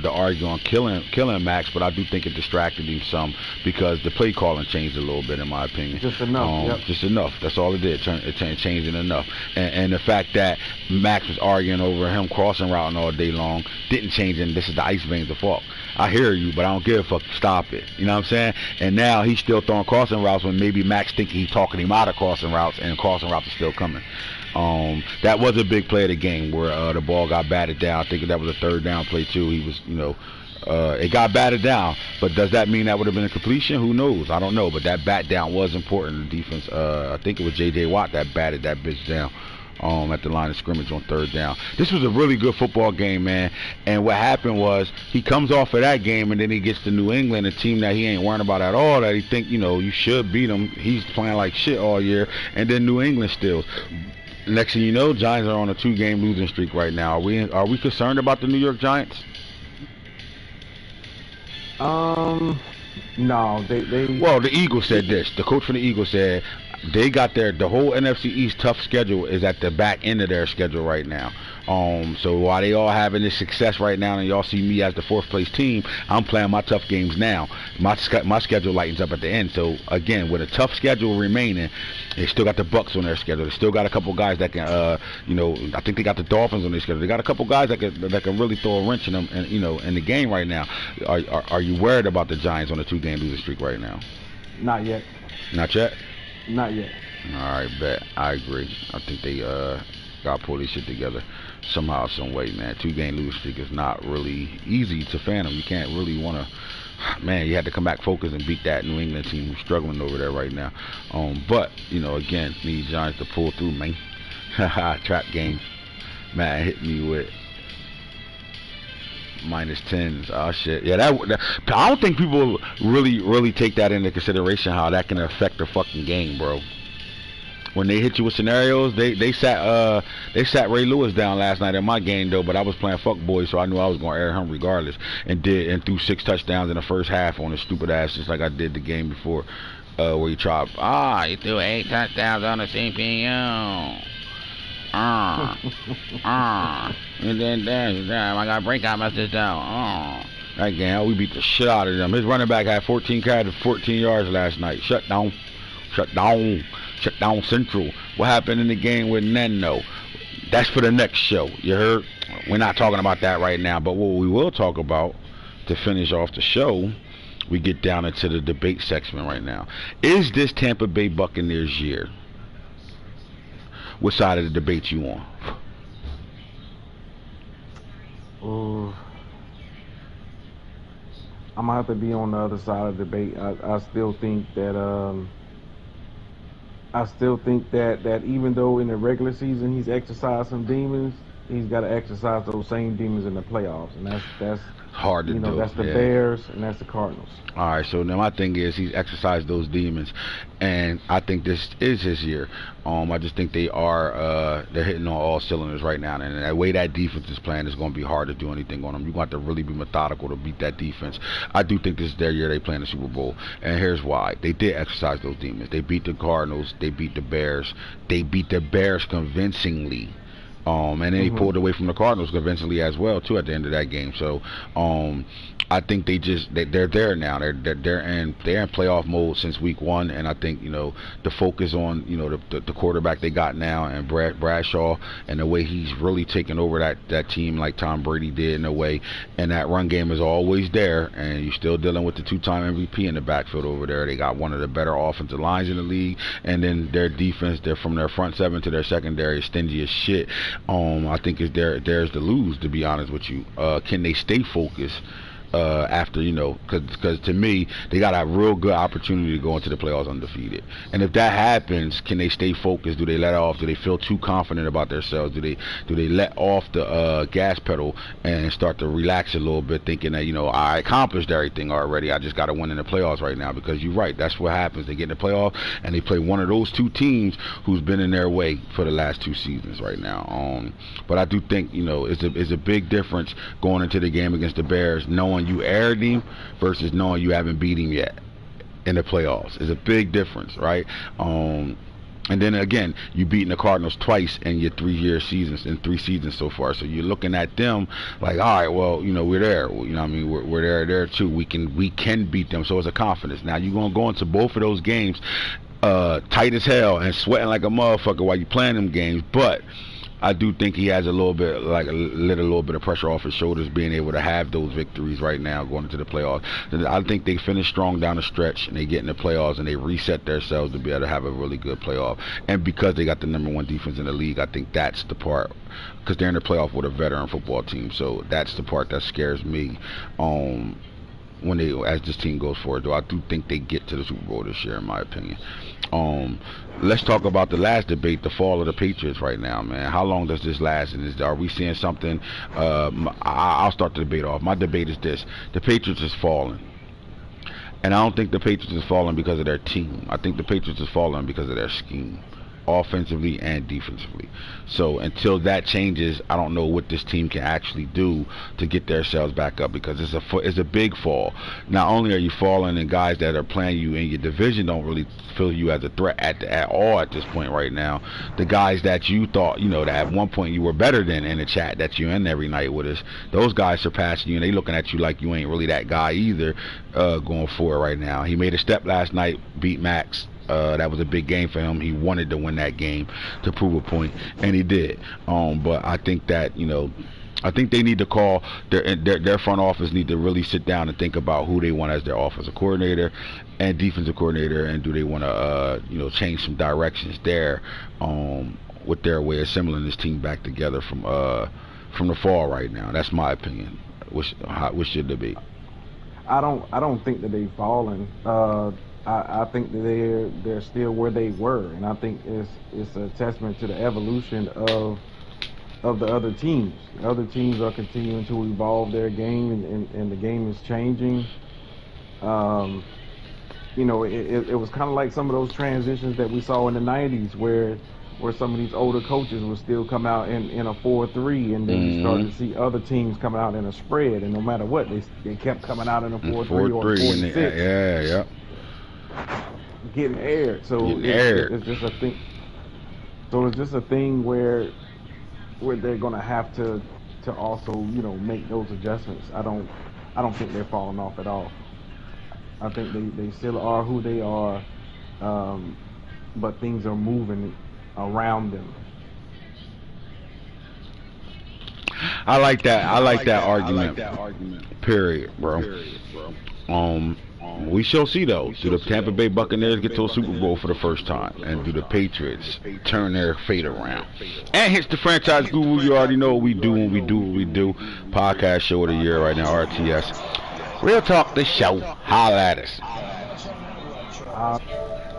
the arguing killing Max, but I do think it distracted him some because the play calling changed a little bit, in my opinion. Just enough. Yep. Just enough. That's all it did. It changed it enough. And the fact that Max was arguing over him crossing routing all day long didn't change him. This is the ice veins of fault. I hear you, but I don't give a fuck. Stop it. You know what I'm saying? And now he's still throwing crossing routes when maybe Max thinking he's talking him out of crossing routes, and crossing routes are still coming. That was a big play of the game where the ball got batted down. I think that was a 3rd down play too. He was, it got batted down, but does that mean that would have been a completion? Who knows? I don't know, but that bat down was important. The defense, I think it was J.J. Watt that batted that bitch down at the line of scrimmage on 3rd down. This was a really good football game, man. And what happened was he comes off of that game and then he gets to New England, a team that he ain't worrying about at all, that he think, you should beat them. He's playing like shit all year, and then New England steals. Next thing you know, Giants are on a 2-game losing streak right now. Are we concerned about the New York Giants? No, they. Well, the Eagles said this. The coach for the Eagles said, They got the whole NFC East tough schedule is at the back end of their schedule right now. So while they all having this success right now, and y'all see me as the fourth place team, I'm playing my tough games now. My schedule lightens up at the end. So again, with a tough schedule remaining, they still got the Bucks on their schedule. They still got a couple guys that can, I think they got the Dolphins on their schedule. They got a couple guys that can really throw a wrench in them, and in the game right now. Are you worried about the Giants on a 2-game losing streak right now? Not yet. Not yet. Not yet. All right, bet. I agree. I think they got to pull this shit together somehow, some way, man. 2-game losing streak is not really easy to fathom. You can't really want to. Man, you had to come back focused and beat that New England team who's struggling over there right now. But again, need Giants to pull through, man. Trap game. Matt hit me with -10s. Oh shit. Yeah, that I don't think people really take that into consideration, how that can affect the fucking game, bro. When they hit you with scenarios, they sat Ray Lewis down last night in my game though, but I was playing fuck boy, so I knew I was gonna air him regardless, and threw 6 touchdowns in the first half on his stupid ass, just like I did the game before, where he tried. He threw 8 touchdowns on the CPU. And then damn, I got breakout message down. That game, we beat the shit out of them. His running back had 14 carries, 14 yards last night. Shut down Central. What happened in the game with Neno? That's for the next show. You heard? We're not talking about that right now, but what we will talk about to finish off the show, we get down into the debate section right now. Is this Tampa Bay Buccaneers year? What side of the debate you on? I'm gonna have to be on the other side of the debate. I still think that that even though in the regular season he's exercised some demons, he's got to exercise those same demons in the playoffs, and that's hard to do. That's the Bears and that's the Cardinals. All right, so now my thing is he's exercised those demons, and I think this is his year. I just think they're hitting on all cylinders right now, and the way that defense is playing is going to be hard to do anything on them. You got to really be methodical to beat that defense. I do think this is their year. They play in the Super Bowl, and here's why: they did exercise those demons. They beat the Cardinals. They beat the Bears. They beat the Bears convincingly. And then he pulled away from the Cardinals convincingly as well too at the end of that game. So I think they're there now. They're in playoff mode since week 1, and I think the focus on the quarterback they got now, and Bradshaw, and the way he's really taken over that team like Tom Brady did in a way, and that run game is always there, and you're still dealing with the 2-time MVP in the backfield over there. They got one of the better offensive lines in the league, and then their defense, they're from their front 7 to their secondary is stingy as shit. I think it's theirs to lose, to be honest with you. Can they stay focused after, because to me, they got a real good opportunity to go into the playoffs undefeated. And if that happens, can they stay focused? Do they let off? Do they feel too confident about themselves? Do they let off the gas pedal and start to relax a little bit, thinking that, I accomplished everything already, I just got to win in the playoffs right now? Because you're right, that's what happens. They get in the playoffs and they play one of those 2 teams who's been in their way for the last 2 seasons right now. But I do think, it's a big difference going into the game against the Bears, knowing you aired him versus knowing you haven't beat him yet in the playoffs. Is a big difference, right? And then again, you beating the Cardinals twice in your 3 seasons so far. So you're looking at them like, all right, well, we're there. We're there too. We can beat them. So it's a confidence. Now you're gonna go into both of those games tight as hell and sweating like a motherfucker while you playing them games, but I do think he has a little bit of pressure off his shoulders, being able to have those victories right now going into the playoffs. I think they finish strong down the stretch, and they get in the playoffs, and they reset themselves to be able to have a really good playoff. And because they got the #1 defense in the league, I think that's the part, because they're in the playoff with a veteran football team. So that's the part that scares me. As this team goes forward, though, I do think they get to the Super Bowl this year, in my opinion. Let's talk about the last debate, the fall of the Patriots right now, man. How long does this last? And are we seeing something? I'll start the debate off. My debate is this: the Patriots is falling. And I don't think the Patriots is falling because of their team. I think the Patriots is falling because of their scheme. offensively and defensively. So until that changes, I don't know what this team can actually do to get themselves back up, because it's a big fall. Not only are you falling, and guys that are playing you in your division don't really feel you as a threat at all at this point right now. The guys that you thought, that at one point you were better than in the chat that you're in every night with us, those guys surpassing you, and they looking at you like you ain't really that guy either, going forward right now. He made a step last night, beat Max. That was a big game for him. He wanted to win that game to prove a point, and he did. But I think that, I think they need to call their front office need to really sit down and think about who they want as their offensive coordinator and defensive coordinator, and do they want to change some directions there with their way of assembling this team back together from the fall right now. That's my opinion. Which should there be? I don't think that they've fallen. I think that they're still where they were, and I think it's a testament to the evolution of the other teams. The other teams are continuing to evolve their game, and the game is changing. It was kind of like some of those transitions that we saw in the 90s where some of these older coaches would still come out in a 4-3, and then you started to see other teams coming out in a spread, and no matter what, they kept coming out in a 4-3 or 4-6. Yeah. Getting aired. So it's just a thing. So it's just a thing where they're gonna have to also make those adjustments. I don't think they're falling off at all. I think they still are who they are, but things are moving around them. I like that argument. Period, bro. We shall see, though. Do the Tampa Bay Buccaneers get to a Super Bowl for the first time? And do the Patriots turn their fate around? And hits the franchise guru. You already know what we do when we do what we do. Podcast show of the year right now, RTS. Real Talk, the show. Holla at us.